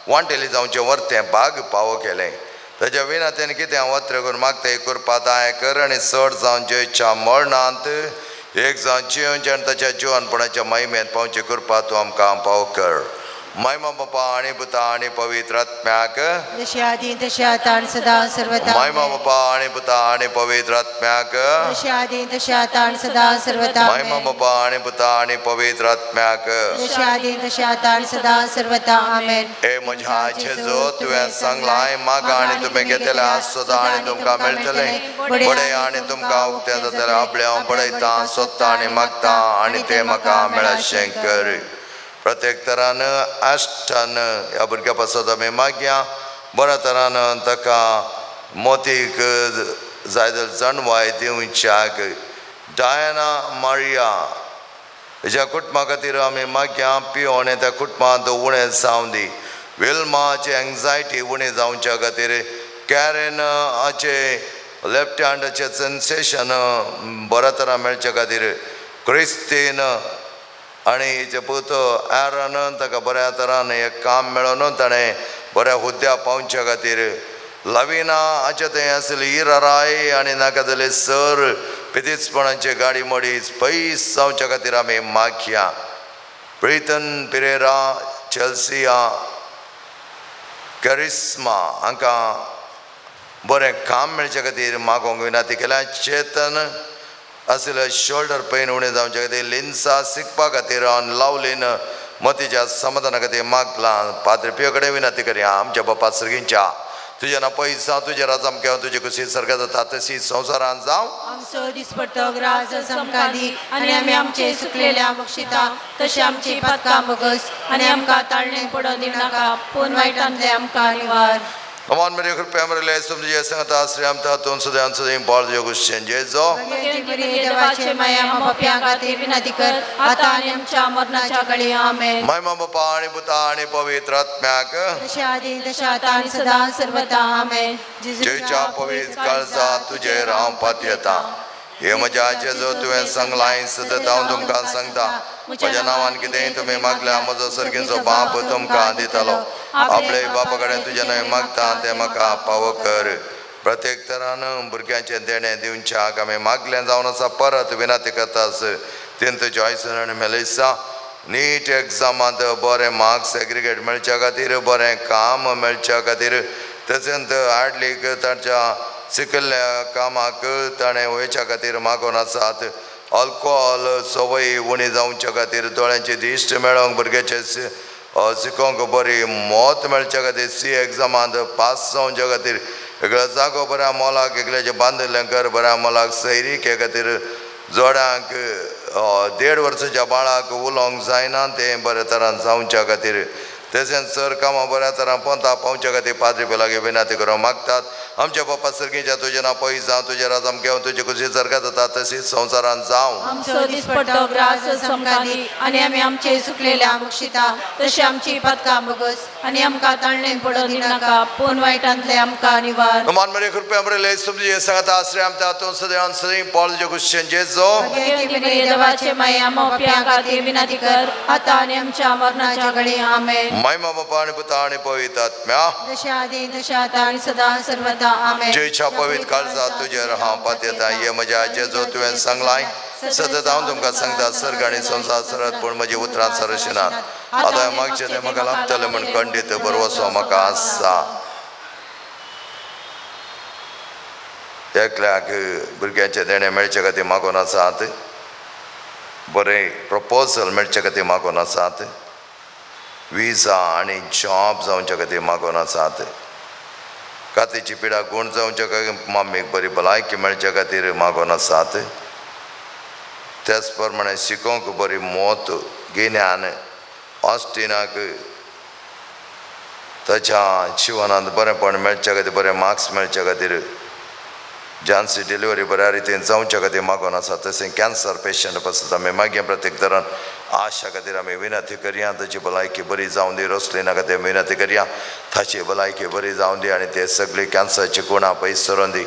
वांटेली जावचे वर्तें भाग पावो केलें ताच्या विनंतीन कितें वत्र करून मागता कुरपाताय कर आनी चड जावन जेच्या मरणांत एक जावन जिवनच्या ताच्या जिवनपणाच्या महिमेंत पावचे कुरपा तूं आमकां पाव कर महिमा बापा आनी पुता आनी पवित्र आत्म्याक जशी आदी तशी आता आणि सदा सर्वदा महिमा बापा आनी पुता आनी पवित्र आत्म्याक जशी आदी तशी आता आणि सदा सर्वदा महिमा बापा आनी पुता आनी पवित्र आत्म्याक जशी आदी तशी आता आणि सदा सर्वदा आमेन ए म्हज्या जेजो तुवें सांगलां मागा आनी तुवें घेतलें आसोदा आनी तुमकां मेळटलें बडे आनी तुमकां उक्तें जातलें आपलें हांव बडयतां सोदतां आनी मागतां आनी तें म्हाका मेळचें कर प्रत्येक तरान आश्टान ह्या भुरग्या पासत आमी मागया बऱ्या तरान ताका मोतीक जाय जाल्यार जणवाय दिवच्याक डायना मारिया हेज्या कुटुंबा खातीर आमी मागया पियोन त्या कुटुंबांत उणें जावं दी विल्माची एंग्जायटी उणी जावच्या खातीर कॅरेनाचे लेफ्ट हँडाचे सेन्सेशन बऱ्या तरान मेळचे खातीर क्रिस्तीन आनी हिचे पुतो एरन ताका बऱ्या तरान एक काम मेळोन ताणें बऱ्या हुद्द्या पावच्या खातीर लविना हाचे थंय आसली इराराय आनी नाका जाल्यार सर पितीचपणाचे गाडी मोडीच पयस जावच्या खातीर आमी मागया प्रितन पिरेरा चेल्सिया कॅरिस्मा हांकां बरें काम मेळचे खातीर मागोंक विनंती केल्या चेतन आसले शोल्डर पेन उणें जावचे खातीर लिन्सा शिकपा खातीर लावलीन मतीच्या समाधाना खातीर मागलां पाद्री पियो कडेन विनंती करया आमच्या बापा सर्गींच्या तुजें ना पयस जावं तुजें राज आमकां तुजे कुशी सर्ग जाता तशी संवसारांत जावं आमचो दिसपट्टो ग्रास आमकां दी आनी आमी आमचे सुकलेल्या बक्षिता तशें आमची पातकां बगस आनी आमकां ताळणें पडों दिनाका पूण वायटांतले आमकां निवार Aman Maria Kurpia Maria Sumja Sangata Sriam Tatun Sudan Sudim Paul Yogushin Jezo देवाचे माया बाप्या खातीर विनंती कर आता आनी आमच्या मरणाच्या घडी आमेन My Mama Pani Butani Pavitratmak जशी आदी तशी आता आणि सदा सर्वदा आमेन Jecha Pavit Kalza Tuje Ram Patyata हे म्हज्या जेजो तुवें सांगलां सतत हांव तुमकां सांगता म्हज्या नांवान कितेंय तुमी मागल्या म्हजो सर्गीचो बाप तुमकां दितलो आपले बापा कडेन तुजें नांव मागता तें म्हाका फावो कर प्रत्येक तरान भुरग्यांचें देणें दिवच्याक आमी मागलें जावन आसा परत विनंती करतास तेंत जॉयसन आनी मेलिसा नीट एग्जामांत बरें मार्क्स एग्रिगेट मेळच्या खातीर बरें काम मेळच्या खातीर तशेंच हाडलीक ताच्या शिकल्ल्या कामाक ताणें वयच्या खातीर मागोन आसात अल्कोहॉल सवय उणी जावच्या खातीर दोळ्यांची दिश्ट मेळोंक भुरग्याचे शिकोवंक बरी मोत मेळच्या खातीर सी एग्जामांत पास जावच्या खातीर एकलो जागो बऱ्या मोलाक एकल्याचे बांदिल्लें घर बऱ्या मोलाक सैरीक हे खातीर जोड्यांक 1.5 वर्साच्या बाळाक उलोवंक जायना तें बऱ्या तरान जावच्या खातीर तशेंच सर कामां बऱ्या तरान पोंता पावच्या खातीर पाद्री पेलागे विनंती करूंक मागतात आमच्या बापा सर्गीच्या तुजें नांव पयस जावं तुजें राज आमकां तुजे कुशी सर्गा जाता तशीच संवसारांत जावं आमचो दिसपट्टो ग्रास आमकां दी आनी आमी आमचे सुकलेल्या बक्षिता तशी आमची पातकां बगस आनी आमकां ताळणें पडों दिनाका पूण वायटांतले आमकां निवार मान मरे कृपया मरे समजी सांगता आश्रय आमच्या हातून सदैव सदैव पावल जे कुशन जेजो देवाचे माया बाप्या खातीर विनंती कर आता आनी आमच्या मरणाच्या घडी आमेन महिमा बापा आणि पुता आणि पवित्र आत्म्या जशी आदी तशी आता आणि सदा सर्वदा आमेन जयच्या पवित्र काळजा तुजे रहा पात्यता ये म्हज्या जेजो तुवें सांगलाय सतत हांव तुमकां सांगता सर्ग आनी संसार सरत पूण म्हजी उतरां सरशिनात आतां मागचें तें म्हाका लागतलें म्हण खंडीत बरवसो म्हाका आसा एकल्याक भुरग्यांचे देणे मेळचे खातीर मागोन आसात बरें प्रपोजल मेळचे खातीर मागोन आसात विजा आनी जॉब जावच्या खातीर मागोन आसात कातीची पिडा गूण जावच्या खातीर मम्मीक बरी भलायकी मेळच्या खातीर मागोन आसात त्याच प्रमाणे शिकोवंक बरी मोत गिन्यान ऑस्टिनाक ताच्या जिवनांत बरेंपण मेळच्या खातीर बरें मार्क्स मेळच्या खातीर जानसी डिलिव्हरी बऱ्या रितीन जावच्या खातीर मागोन आसा तशें कॅन्सर पेशंट पासत आमी मागीर प्रत्येक तरान आशा खातीर आमी विनंती करया ताची भलायकी बरी जावं दी रोसलिना खातीर विनंती करया ताची भलायकी बरी जावं दी आनी ते सगळी कॅन्सरची गुणां पयस सरोन दी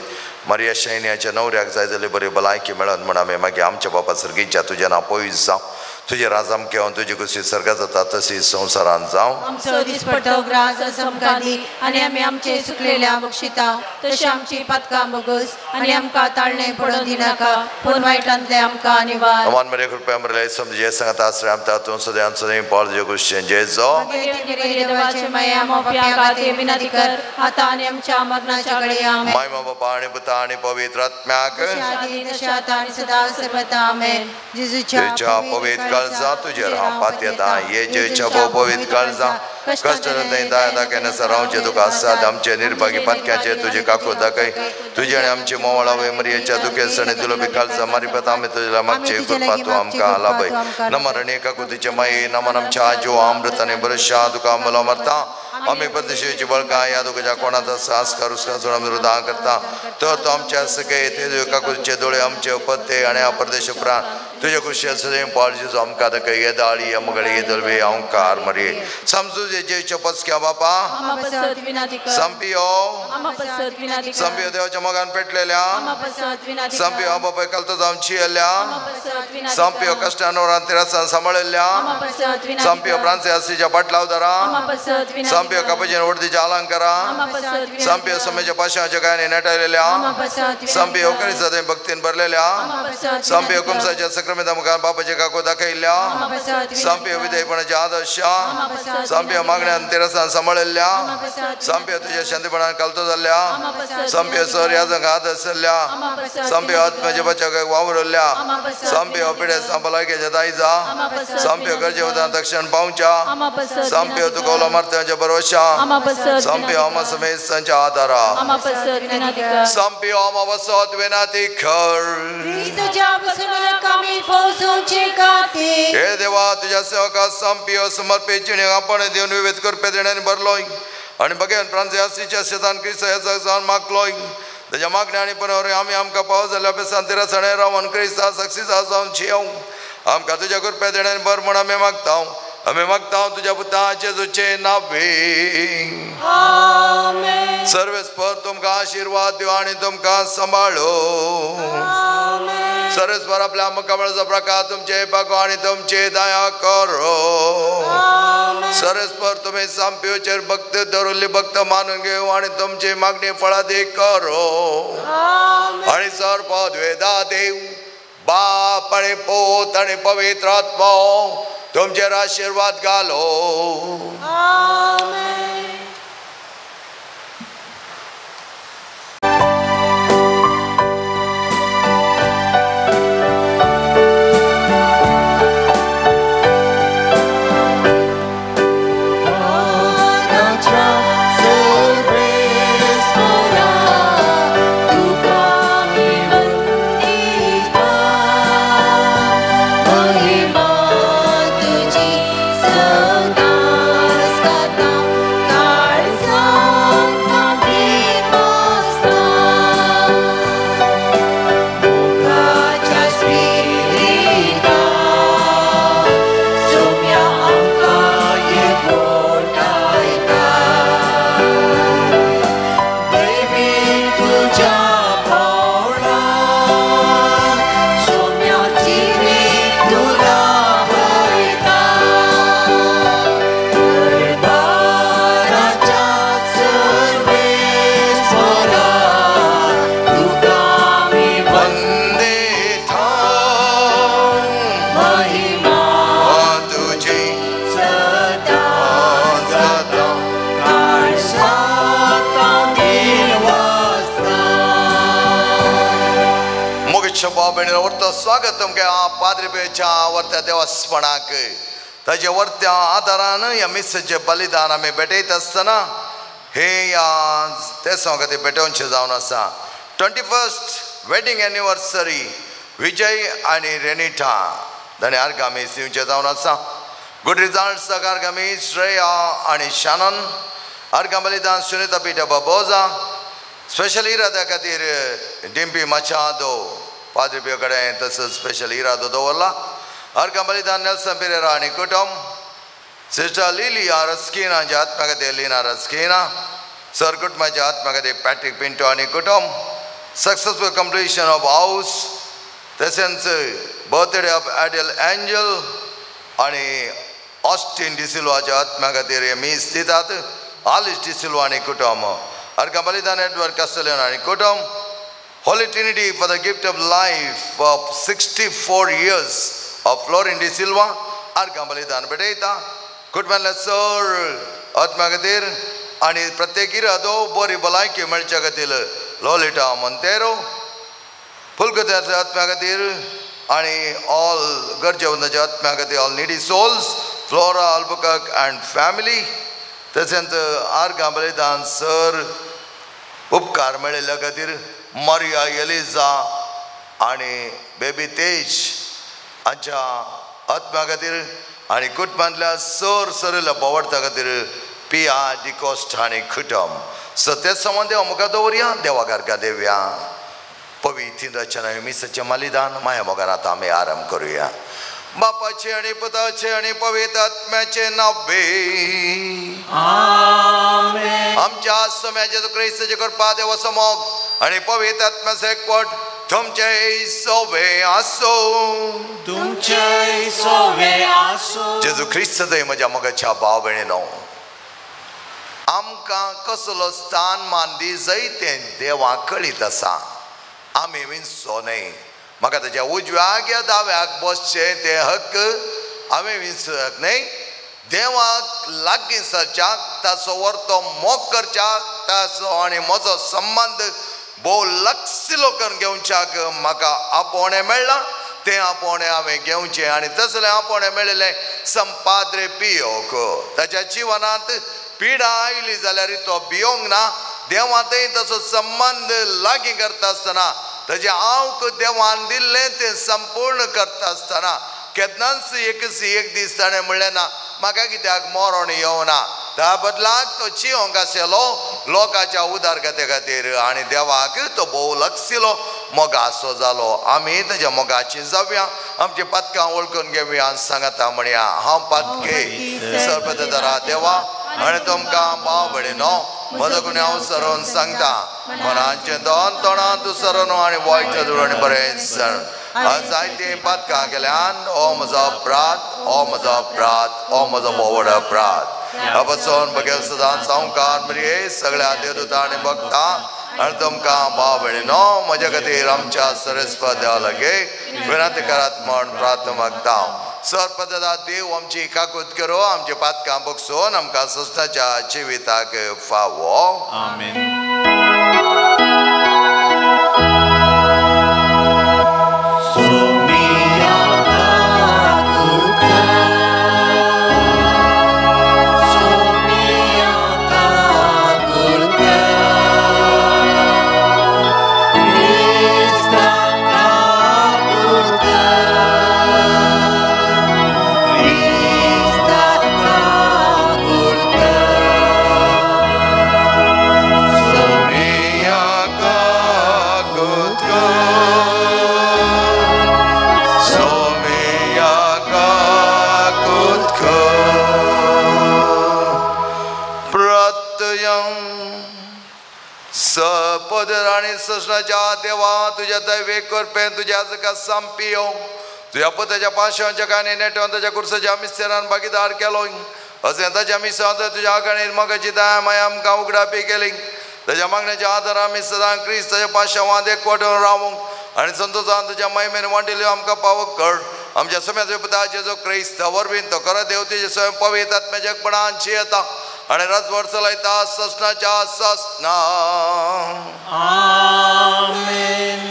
मारिया शैन्याच्या नवऱ्याक जाय जाल्यार बरी भलायकी मेळत म्हण आमी मागीर आमच्या बापा सर्गीच्या तुजें नांव पयस जावं तुजे राजाम केवं तुजी कुशी सर्गात जाता तशी संवसारान जावं आमचो दिसपट्टो ग्रास समकादी आनी आमी आमचे सुकलेल्या बक्षिता तशी आमची पदकां बोगस आनी आमकां ताळणे पडों दिनाका पूण वायटांतले आमकां निवार अमान मरे कृपया मरे समजे सांगता आश्रय आमता तूं सदां सदां पाळ तुजे कुशी जेजो देवाचे माया मोप्या गाते विनंती कर आता आनी आमच्या मरणाच्या घडी आमेन मायमा बापा आनी पुता आनी पवित्र आत्म्याक आदी तशें आतां आनी सदां सर्वदा आमेन जेजूच्या पवित्र काळजा तुजेर हांव पातयेता येजेच्या भोव पवित्र काळजा कष्ट दायदा केन्ना सरावचे तुका आसात आमचे निर्भागी पातक्याचे तुजे काकू दाखय तुजे आनी आमची मोवाळावय मरियेच्या दुखेसणे तुला बी काळजा मारी पता आमी तुजेला मागचे कृपा तूं आमकां लाभय नमरणे काकू तुजे माये नमन आमच्या आजो अमृत आनी बरशा तुका आमला मरता आमी परदेशाची बळकां या तुका कोणाचा संस्कार उसका आमी हृदय करता तर तो आमच्या सगळे ते काकूचे दोळे आमचे पत्ते आनी परदेश उपरांत तुझे कुशी सदैव पाळजेचो आमकां दाखय येदाळी अमगळे येदलवे अहंकार मरे समजू जेच्या पचक्या बापा संपियो संपियो देवाच्या मोगान पेटलेल्या संपियो बापा कलतो जावन चियल्ल्या संपियो कश्टान तिरासान सांबाळिल्ल्या संपियो प्रांचे आसीच्या पाटलावदारा संपियो कापजीन वर्दीच्या अलंकारा संपियो समेच्या पाशाच्या गायने नेटायलेल्या संपियो करी सदैव भक्तीन भरलेल्या संपियो कुमसाच्या सक्रामेंता मुखार बापाचे काको दाखयल्ल्या संपियो विधेयपणाच्या आदर्शा संपियो मागण्यान तिरासान सांबाळिल्ल्या संपियो तुझ्या शांतीपणान कलतो जाल्ल्या संपियो सर याजंक आदर्शल्या संपियो आत्म्याच्या बचाक वावरल्या संपियो पिढे संपलायकेच्या दायजा संपियो गरजे उदान दक्षिण पावच्या संपियो तुकोलो मारत्याच्या भरोशा संपियो आमा समेत संच्या आधारा संपियो आमा वसत विनाती खर हे देवा तुझ्या सेवका संपियो समर्पित जिणे आपण देऊन विवेद करपे देण्याने भरलोय आणि बघेन प्रांचे आसीच्या शेतान क्रिस्ताचा जावन मागलोय त्याच्या मागण्या आणि परवर आम्ही आमकां पावस जाल्या बेसान तिरा सणे रावन क्रिस्ता सक्सीचा जावन जियेव आमकां तुझ्या कृपे देण्याने भर म्हण आमी मागता तुझ्या पुता जेजूचे नावे सर्वेस्पर तुमकां आशीर्वाद दिव आणि तुमकां सांबाळो सर्वेस्पर आपल्या मुखामळाचा प्रकार तुमचे बघो आणि तुमचे दया करो सर्वेस्पर तुम्ही संपियोचेर भक्त धरुल्ली भक्त मानून घेऊ आणि तुमची मागणी फळादी करो आणि सर्वपद वेदा देव बाप आणि पोत आणि पवित्र आत्मा तुमचेर आशीर्वाद घालो स्वागत पाद्रीपेच्या वर्त्या देवस्थानाक ताच्या वर्त्या आदारान या मिसेचे बलिदान आमी भेटयत आसतना हे या ते खातीर भेटोवचें जावन आसा 21st वेडिंग एनिवर्सरी विजय आनी रेनिटा ताणें आर्गामी सिवचें जावन आसा गुड रिजल्ट्स आर्गामी श्रेया आनी शानन आर्गा बलिदान सुनीता पीटा बाबोजा स्पेशल इराद्या खातीर डिंपी मचादो पाद्रीपे कडेन तसोच स्पेशल इरादो दवरला अर्घ बलिदान नेल्सन पेरेरा आणि कुटुंब, सिस्टर लिलिया रस्किनाच्या आत्मकथे लीना रस्किना, सर कुटुंबाच्या आत्मकथे पॅट्रिक पिंटो आणि कुटुंब, सक्सेसफुल कंप्लीशन ऑफ हाऊस, तसेच बर्थडे ऑफ ॲडेल एंजल आणि ऑस्टिन डिसिल्वाच्या आत्मकथे रेमीस दितात, आलिस डिसिल्वा आणि कुटुंब, अर्घ बलिदान एडवर्ड कस्टलियन आणि कुटुंब, Holy Trinity for the gift of life of 64 years of Florin de Silva, अर्घ बलिदान भेटयता कुटुंबातल्या सर आत्मकथेर आणि प्रत्येकी रादो बरी भलायकी मेळच्या खातीर लोलिटा मोंतेरो, फुलकथ्याच्या आत्मकथेर आणि ऑल गरजेवंतांच्या आत्मकथे all needy souls, Flora Albuquerque and family, तशेंच अर्घ बलिदान सर उपकार मेळिल्ल्या खातीर मारिया एलिझा आणि बेबी तेज हांच्या आत्म्या खातीर आणि कुटुंबांतल्या सर सरिल्ल्या बोवाडता खातीर पिया डिकोस्ट आणि कुटुंब. सो ते संबंध देवा मुखार दवरया, देवा गारका देवया. पवित्र रचना मिसाचें मालिदान माया मोगान आतां आमी आरंभ करुया. बापाचे आणि पुताचे आणि पवित्र आत्म्याचे नावे आमेन. आमच्या सम्याचे क्रिस्ताचे कृपा देवा समोग आणि पवित्र आत्म्याचे एकवट तुमचे सोबे आसो. तुमचे सोबे आसो. जेजू ख्रिस्त थंय म्हज्या मोगाच्या भाव भयणीनो, आमकां कसलो स्थान मान दी जाय तें देवा कळीत आसा. आमी विंचो न्हय. म्हाका ताच्या उजव्याक या दाव्याक बसचे ते हक्क आमी विंचूंक न्हय. देवाक लागीं सरच्याक, ताचो वर्तो मोग करच्याक, ताचो आनी म्हजो संबंध भोव लागसिलो करून घेवच्याक म्हाका आपोवणें मेळ्ळां. तें आपोवणें हांवें घेवचें आनी तसलें आपोवणें मेळिल्लें संपाद्रे पियोक. ताच्या जिवनांत पिडा आयली जाल्यार तो भियोंक ना. देवांतय तसो संबंध लागीं करता आसतना ताचे हांवक देवान दिल्लें तें संपूर्ण करता आसतना केन्नाच एक दीस ताणें म्हणलें ना म्हाका कित्याक मरण येवना. त्या बदलाक तो जियोंक आशिल्लो लोकांच्या उदारगते खातीर आनी देवाक तो भोव लागसिलो मोगाचो जालो. आमी ताच्या मोगाची जावया, आमची पदकां वळखून घेवया आनी सांगता म्हणया. हांव पदके सर्वधरा देवा आनी तुमकां भाव भयणीनो, म्हजो गुन्यांव सरोवन सांगता. मनाचें दोन तोंडां तूं सरोनो आनी वायट धुळोनी बरें सर. जायती पदकां केल्यान ओ म्हजो अपराध, ओ म्हजो अपराध, ओ म्हजो बोवड अपराध. बसून बघेल सदांच संवकार मरे सगळ्या देवदूतां आनी भक्तां आनी तुमकां भाव भयणीनो, म्हजे खातीर आमच्या सरस्वत देवा लागे विनंती करात म्हण प्रार्थना मागता. सर्वप्रदाता देव आमची काकूत करो, आमची पातकां बगसून आमकां सस्ताच्या जिविताक फावो. आमेन. आणि सृष्टाच्या देवा तुझ्या दैवे कृपेन तुझ्या जगा संपियो तुझ्या पुताच्या पाशां जगाने नेटोन ताच्या कुर्साच्या मिस्तेरान भागीदार केलो. अशें ताच्या मिसांत तुझ्या आगाणीर मोगाची दया माया आमकां उगडापी केली. ताच्या मागण्याच्या आदार आमी सदां क्रिस्ताच्या पाशांवांत एकवटून रावूंक आनी संतोशान तुज्या महिमेन वांटिल्यो आमकां पावक कर. आमच्या समेत पुता जेजो क्रिस्त वरवीं तो कर देव तुजे स्वयं पवित्र आत्म्याच्या एकपणान जियेता आणि राजवर चलयता ससनाच्या ससना. आमेन.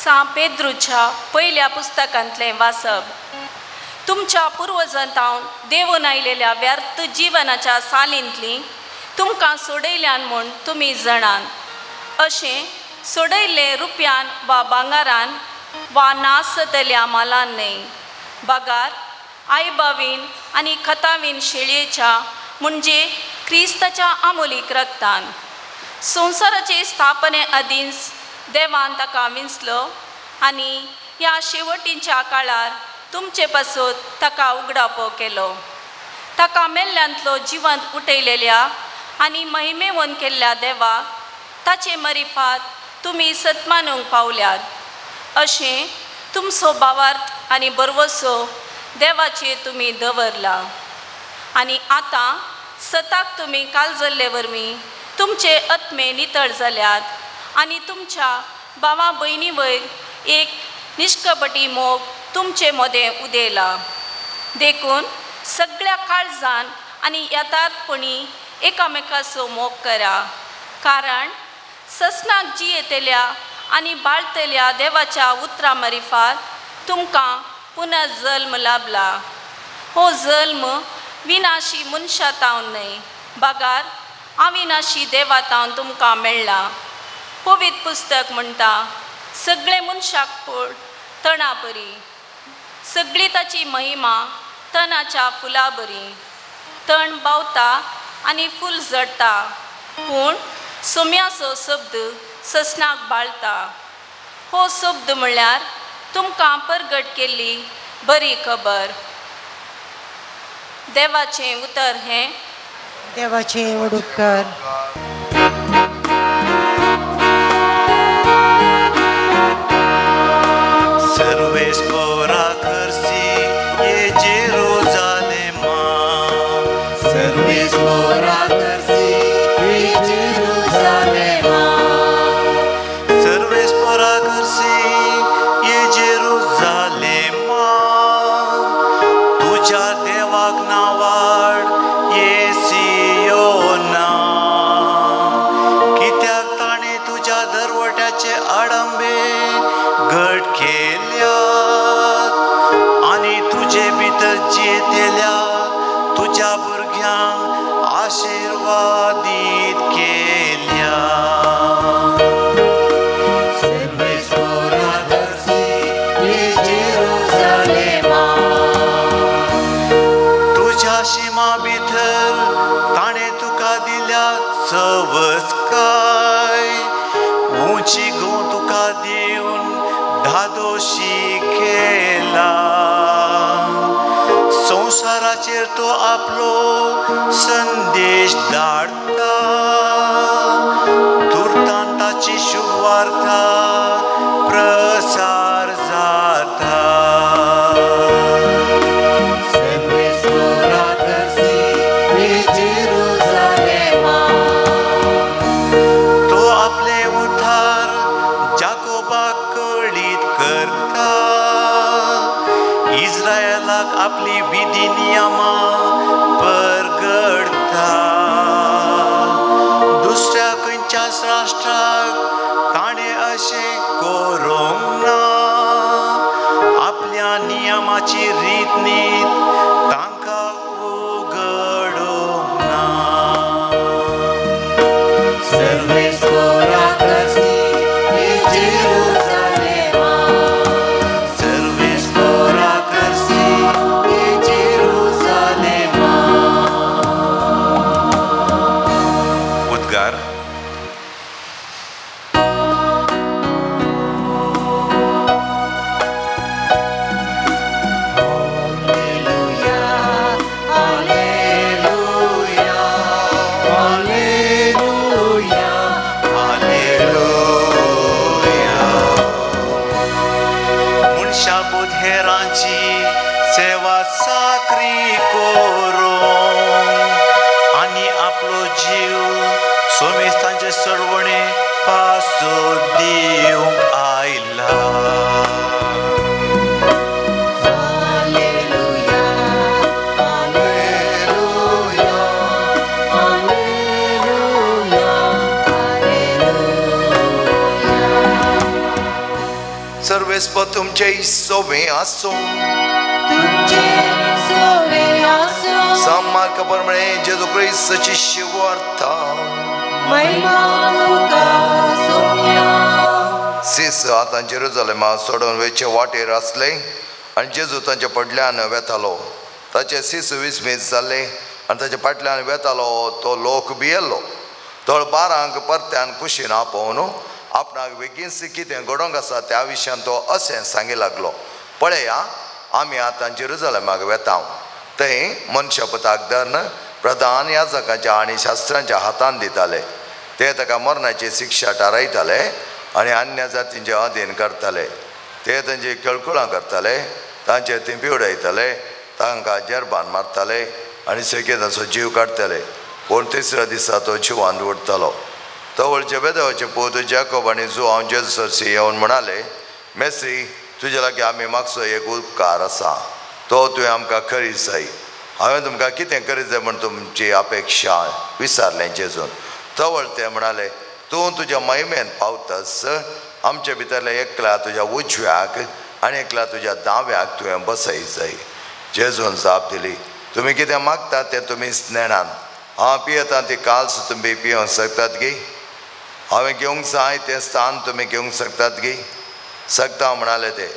सा पेद्रूच्या पहिल्या पुस्तकांतलें वाचप. तुमच्या पुर्वजंतावन देवून आयलेल्या व्यर्थ जिवनाच्या सालींतली तुमकां सोडयल्यान म्हूण तुमी जाणान. अशें सोडयल्ले रुपयान वा भांगारान वा नासतल्या मालान न्हय, बागार आईबावीन आनी खतावीन शेळयेच्या म्हणजे क्रिस्ताच्या आमोलीक रक्तान. संवसाराचे स्थापने आदींच देवान ताका विंचलो आनी ह्या शेवटीच्या काळार तुमचे पासून ताका उगडापो केलो. ताका मेल्ल्यांतलो जिवंत उठयलेल्या आनी महिमेवन केल्ल्या देवाक ताचे मरिफात तुमी सत्मानूंक पावल्यात. अशें तुमचो भावार्थ आनी बरवसो देवाचेर तुमी दवरला. आनी आतां सताक तुमी काळजल्ले वरवीं तुमचे आत्मे नितळ जाल्यात आनी तुमच्या भावा भयणी वयर एक निश्कपटी मोग तुमचे मोदें उदेला. देखून सगळ्या काळजान आनी यथार्थपणी एकामेकाचो मोग करा. कारण ससनाक जियेतेल्या आनी बाळतेल्या देवाच्या उतरां मरिफात तुमकां पुनः जल्म लाभला. हो जल्म विनाशी मनशातावन न्हय, बागार अविनाशी देवातावन तुमकां मेळ्ळा. पवित्र पुस्तक म्हणटा, सगळे मनशाक पड तणा बरी, सगळी ताची महिमा तणाच्या फुला बरी. तण बावता आनी फूल जडटा, पूण सोम्याचो शब्द ससनाक बाळटा. हो शब्द म्हळ्यार तुमकां परगट केल्ली बरी खबर. देवाचें उतर हें देवाचें वडुपकार. सर्वेस्परा करसी ये जेरुजालेमा, सर्वेस्परा करसी ये जेरुजालेमा, सर्वेस्परा करसी ये जेरुजालेमा, तुझ्या देवाक नावाड ये सियोना. कित्याक ताणे तुझ्या दरवट्याचे आडंबे घट केल्यात आनी तुजे भितर जियेतेल्या तुझ्या भुरग्यांक आशिर्वादीत केल्या. तुझ्या शिमा भितर ताणे तुका दिल्या सवस्काय, उंची गो तुका दिवन धादोशी केला. संसाराचेर तो आपलो संदेश धाडटा, तुर्तांताची शुभ वार्ता प्रसार जाता. तो आपले उद्धार जाकोबाक कळीत करता, इस्रायलाक आपली विधी नियमां परगडता. दुसऱ्या खंयच्याच राष्ट्राक ताणे अशें करूंक ना, आपल्या नियमाची रीत नीत तांकां उगडूंक ना. उद्गार. मनशाबूत हेरांची सेवा साकरी करून आनी आपलो जीव सोमेस्तांचे सडवणे पासून दिवंक आयला. सर्वेस्प तुमचे सोबे आसो. सामार्क प्रमाणे जेजू ख्रिस्ताची शिवार्था. सीस आतां जेरुजालेमा सोडून वेचे वाटेर आसले आनी जेजू तांच्या पडल्यान वेतालो. ताचे सीस विस्मीत जाल्ले आनी ताच्या फाटल्यान वेतालो तो लोक भियेल्लो. तो 12 परत्यान कुशीन आपोवन आपणाक बेगीनच कितें घडोवंक आसा त्या विशयान तो अशें सांगी लागलो, पळया आमी आतां जेरुजलेमाक वेतांव, थंय मनशापुताक धरून प्रधान याजकाच्या आनी शास्त्रांच्या हातान दिताले, ते ताका मरणाची शिक्षा थारायताले आनी अन्य जातींचे अधीन करताले, ते तांची केळकुळां करताले, तांचे तिंपी उडयताले, तांकां जेरबान मारताले आनी सेगीताचो जीव काडटाले, पूण तिसऱ्या दिसा तो जिवांत उरतलो. तवळचे बेदवाचे पूत जॅकोब आनी जुआंव जेजूसरशी येवन म्हणाले, मेस्त्री तुजे लागीं आमी मागचो एक उपकार आसा, तो तुवें आमकां करीत जाय. हांवें तुमकां कितें करीत जाय म्हण तुमची अपेक्षा विचारलें जेजून. तवळ ते म्हणाले, तूं तुज्या महिमेन पावतस, आमचे भितरले एकल्या तुज्या उजव्याक आनी एकल्या तुज्या दाव्याक तुवें बसयत जाय. जेजून जाप दिली, तुमी कितें मागतात तें तुमी नेणान. हांव पियेतां ती काल्स तुमी पियोंक शकतात गी, हांवें घेवंक जाय तें स्थान तुमी घेवंक शकतात गी. सकता म्हणाले ते.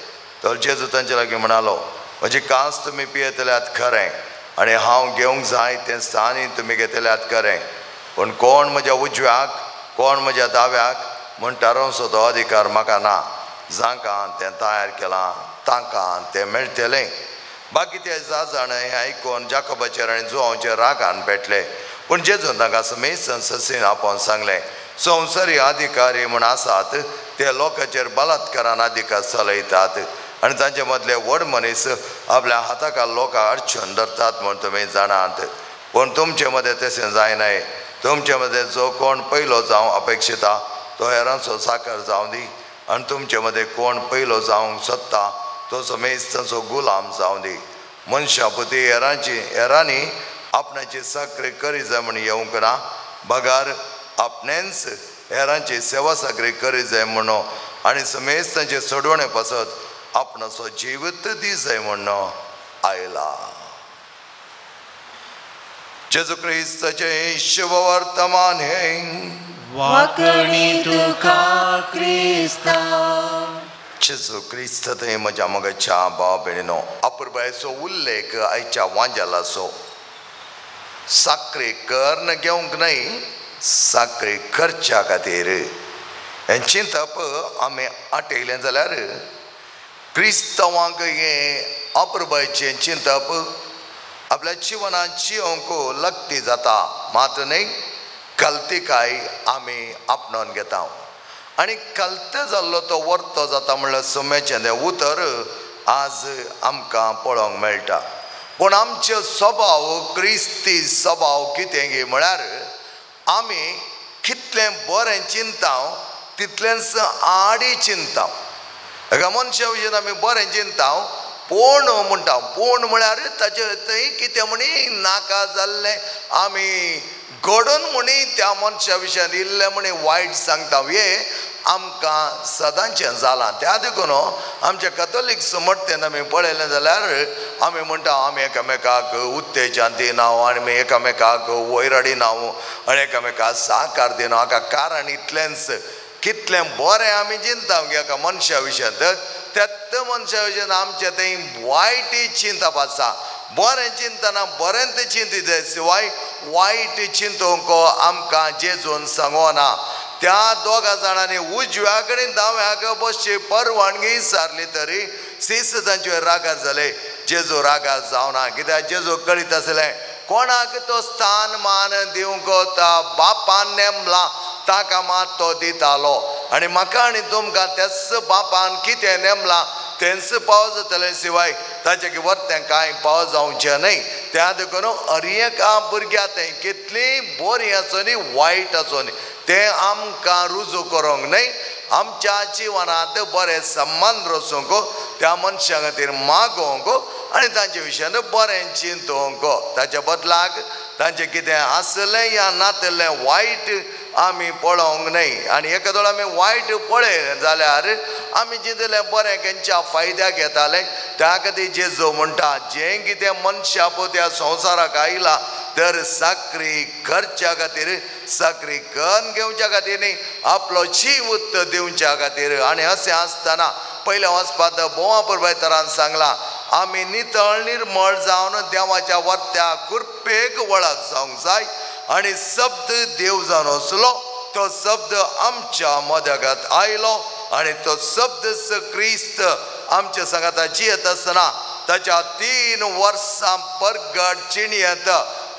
तर जेजू तांचे लागीं म्हणालो, म्हजी काल्स तुमी पियेतल्यात खरें आनी हांव घेवंक जाय तें स्थानय तुमी घेतल्यात खरें, पूण कोण म्हज्या उजव्याक कोण म्हज्या दाव्याक म्हूण थारोवचो तो अधिकार म्हाका ना. जांकां तें तयार केलां तांकां तें मेळटलें. बाकी ते 10 जाण हें आयकून जाकोबाचेर आनी जुआंवाचेर रागान पेटले, पूण जेजून तांकां समेस्तन ससीन आपोवन सांगलें, संवसारी अधिकारी म्हूण आसात ते लोकांचेर बलात्कारान अधिकार चलयतात आनी तांचे मदले व्हड मनीस आपल्या हाताका लोकां अडचून धरतात म्हूण तुमी जाणात, पूण तुमचे मदें तशें जायनाय. तुमचे मदें जो कोण पयलो जावं अपेक्षिता तो हेरांचो साकार जावं दी, आनी तुमचे मदें कोण पयलो जावंक सोदता तो समेस्तांचो गुलाम जावं दी. मनशापुती हेरांनी आपणाची साखरी करी जाय म्हूण येवंक ना, बगार आपणेंच हेरांची सेवा साखरी करी जाय म्हणून आनी समेस्तांचे सोडवणे पासत आपणाचो जिवीत दी जाय म्हणून आयला. जेजू क्रिस्ताचे शुभ वर्तमान हे वाकणी तुका क्रिस्ता. जेजू क्रिस्त थंय म्हज्या मोगाच्या भाव भयणीनो, अपुरबायचो उल्लेख आयच्या वांज्यालाचो साखरी कर घेवंक न्हय, साखरी करच्या खातीर हें चिंतप आमी आटयलें जाल्यार क्रिस्तांवांक हें अपुरबायचें चिंतप आपल्या जिवनांत जियोंक लक्ती जाता, मात न्हय कल्तिकाय आमी आपणावन घेता आनी कल्ते जाल्लो तो वर्तो जाता म्हणल्यार सुमेचें तें उतर आज आमकां पळोवंक मेळटा. पूण आमचे स्वभाव क्रिस्ती स्वभाव कितें गे म्हळ्यार आमी कितलें बरें चिंताव तितलेंच आडी चिंताव. एका मनशा विशीं आमी बरें चिंताव, पूण म्हणटा, पूण म्हळ्यार ताचे थंय कितें म्हणी नाका जाल्लें आमी घडोवन म्हणी त्या मनशा विशयान इल्लें म्हणी वायट सांगता. हे आमकां सदांचें जालां. त्या देखून आमच्या कॅथोलीक समर्थेन आमी पळयलें जाल्यार आमी म्हणटा आमी एकामेकाक उत्तेजन दिनाव आनी एकामेकाक वयर हाडिनाव आनी एकामेकाक सहकार दिनाव. हाका कारण इतलेंच कितलें बरें आमी चिंताव गे एका मनशा विशयान, त्याच मनशा विशयान आमचें थंय वायट चिंतप आसा. बरें चिंतना बरें तें चिंतीत जाय, शिवाय वायट चिंतूंक आमकां जेजून सांगोना. त्या दोगा जाणांनी उजव्या कडेन दाव्याक बसची परवानगी सारली तरी शिस्त तांचेर रागार जाले. जेजू रागार जावना, कित्याक जेजू कळीत आसलें कोणाक तो स्थान मान दिवंक ता बापान नेमला ताका मात तो दितालो आनी म्हाका आनी तुमकां तेच बापान कितें नेमलां तेंच पाव जातलें, शिवाय ताचे वर्तें कांय पाव जावचें न्हय. त्या देखून हर एका भुरग्या थंय कितलीं बरीं आसूं न्ही वायट आसूं न्ही तें आमकां रुजू करूंक न्हय. आमच्या जिवनांत बरें संबंद रचूंक, त्या मनशा खातीर मागोवंक आनी तांचे विशयान बरें चिंतूंक. ताच्या बदलाक तांचें कितें आसलें या नातलें वायट आमी पळोवंक न्हय. आनी एकादो आमी वायट पळयलें जाल्यार आमी चिंतलें बरें खंयच्या फायद्याक येतालें. त्या खातीर जेजू म्हणटा जें कितें मनशा ह्या संवसाराक आयला तर साखरी करच्या खातीर, साखरी करून घेवच्या खातीर न्ही, आपलो जीव दिवच्या खातीर. आनी अशें आसतना पयल्या वचपाक बोवा पुरबायतरान सांगलां आमी नितळ निर्मळ जावन देवाच्या वर्त्या कृपेक वळख जावंक जाय आनी शब्द देव जावन असलो तो शब्द आमच्या मदगात आयलो आणि तो शब्द क्रिस्त आमच्या संगात जियत असताना ताच्या 3 वर्सां परगट चिणयत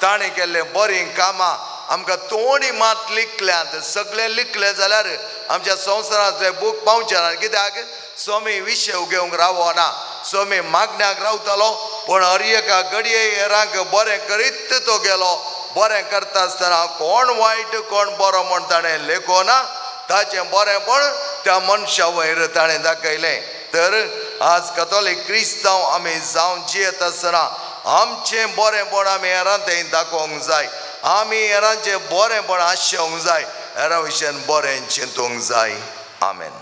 ताणें केल्ले बरीं कामां आमकां तोंडी मात लिखल्यांत सगळें लिखलें जाल्यार आमच्या संवसारांतले बूक पावचे कित्याक स्वामी विशय घेवंक रावना स्वामी मागण्याक रावतालो पूण हर एका घडये हेरांक बरें करीत तो गेलो बरें करता आसतना कोण वायट कोण बरो म्हण ताणें लेखोना ताचें बरेंपण त्या मनशा वयर ताणें दाखयलें तर आज कथोलीक क्रिस्तांव आमी जावन जियेत आसतना आमचें बरेंपण आमी हेरां थंय दाखोवंक जाय आमी हेरांचें बरेंपण आशेवंक जाय हेरां विशयान बरें चिंतूंक जाय आमेन.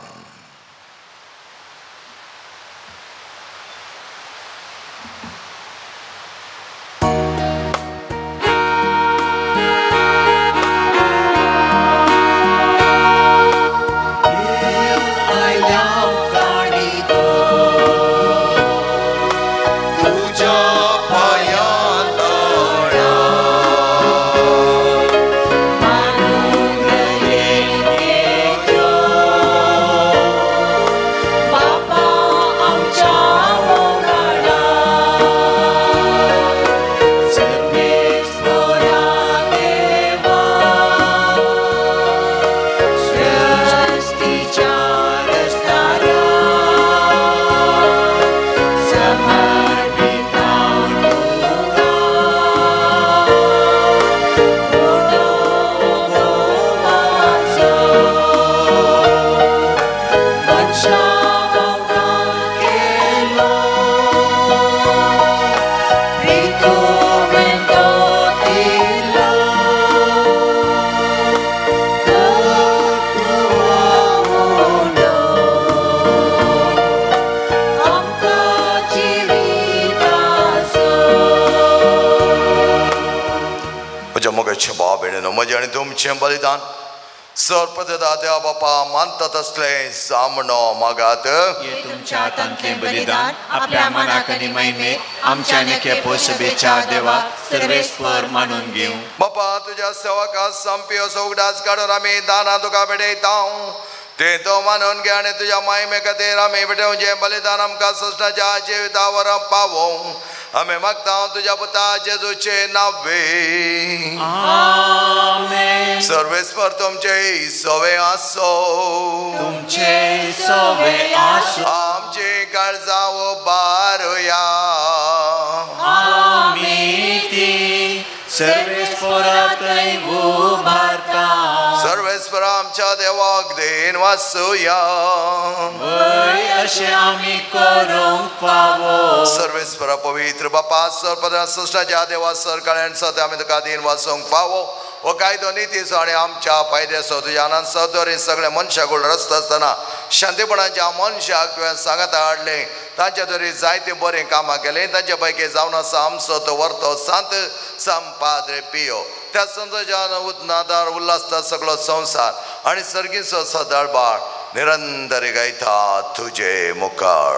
म्हजें आनी तुमचें बलिदान सर्वप्रदाता देवा बापा मानतात असले सामणो मागात हे तुमच्या हातांतले बलिदान आपल्या मनाक आनी महिमेक आमच्या नेके पोसबेच्या देवा सर्वेस्पर मानून घेऊ. बापा तुझ्या सेवकाक संपियो सौगडाच काडून आमी दाना तुका भेटयता ते तो मानून घे आनी तुझ्या महिमे खातीर आमी भेटोवचें बलिदान आमकां सृश्टाच्या जिवितावर पावोवं आमी मागता तुझ्या पुता जेजूचे नावे आमेन. सर्वेस्पर तुमचे सवे आसो तुमचे सवे आसो आमची काळजां बारुया आमी ती सर्वेस्परांतय उबारता सर्वेस्पर आमच्या देवाक देन वासुया अशें आमी करूंक फावो. सर्वेस्परा पवित्र बापा सर्वपदा सृश्टाच्या देवा सरकाळ्यान सत आमी तुका दिन वाचोवंक फावो हो कायदो नितीचो आनी आमच्या फायद्याचो तुज्या आनंद सदोरी सगळ्या मनशाक रस्त आसतना शांतीपणाच्या मनशाक तुवें सांगात हाडलें तांच्या तरी जायते बरें कामां केलें तांचे पैकी जावन आसा आमचो तो वर्तो सांत संपाद्रे पियो त्या संतोच्या नादार उल्हासता सगळो संवसार आनी सर्गीचो सदाळ बाळ निरंतर गायता तुजे मुखार.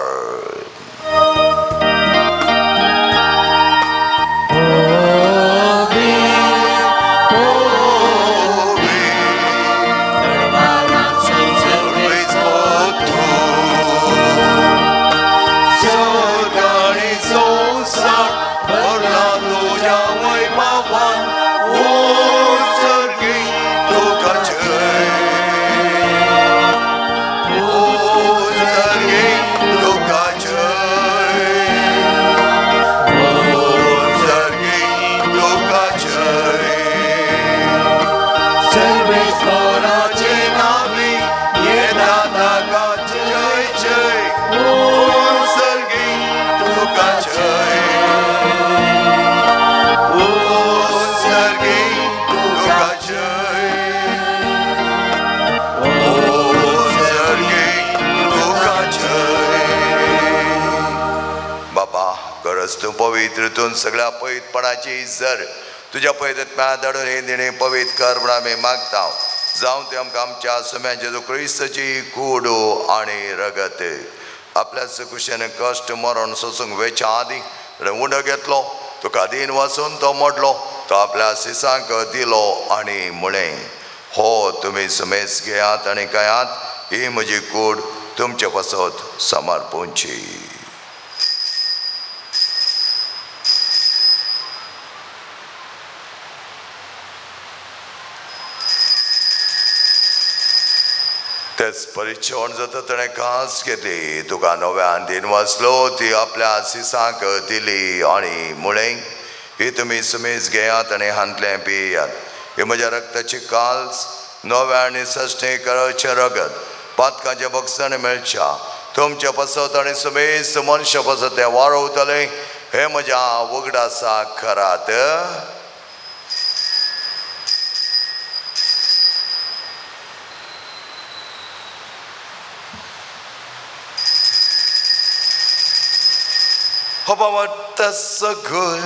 तूं पवित्रतून सगळ्या पवित्रपणाची जर तुझ्या पवित्रत्म्या धाडून हे दिणे पवित्र कर म्हण आमी मागता जावं ते आमकां आमच्या सुम्या जेजू क्रिस्ताची कूड आनी रगत आपल्याच कुशेन कश्ट मरण सोसूंक वेच्या आदी उंड घेतलो तुका दिन वाचून तो मोडलो तो आपल्या सिसांक दिलो आनी मुळें हो तुम्ही सुमेस घेयात आणि कायात ही म्हजी कूड तुमचे पसत समर्पूंची. तेच परिचवण जाता ताणें कास घेतली तुका नव्यान दिन वाचलो ती आपल्या सिसांक दिली आणि मुळे ही तुम्ही सुमेस घेयात आणि हांतलें पियात. ही म्हज्या रक्ताची काल्स नव्यान सश्टे करचे रगत पातकांचे बक्षण मेळच्या तुमचे पसत आणि सुमेस मनशां पसत तें वाडवतलें हे म्हज्या उगडा आसा खरात. Hobawat sagul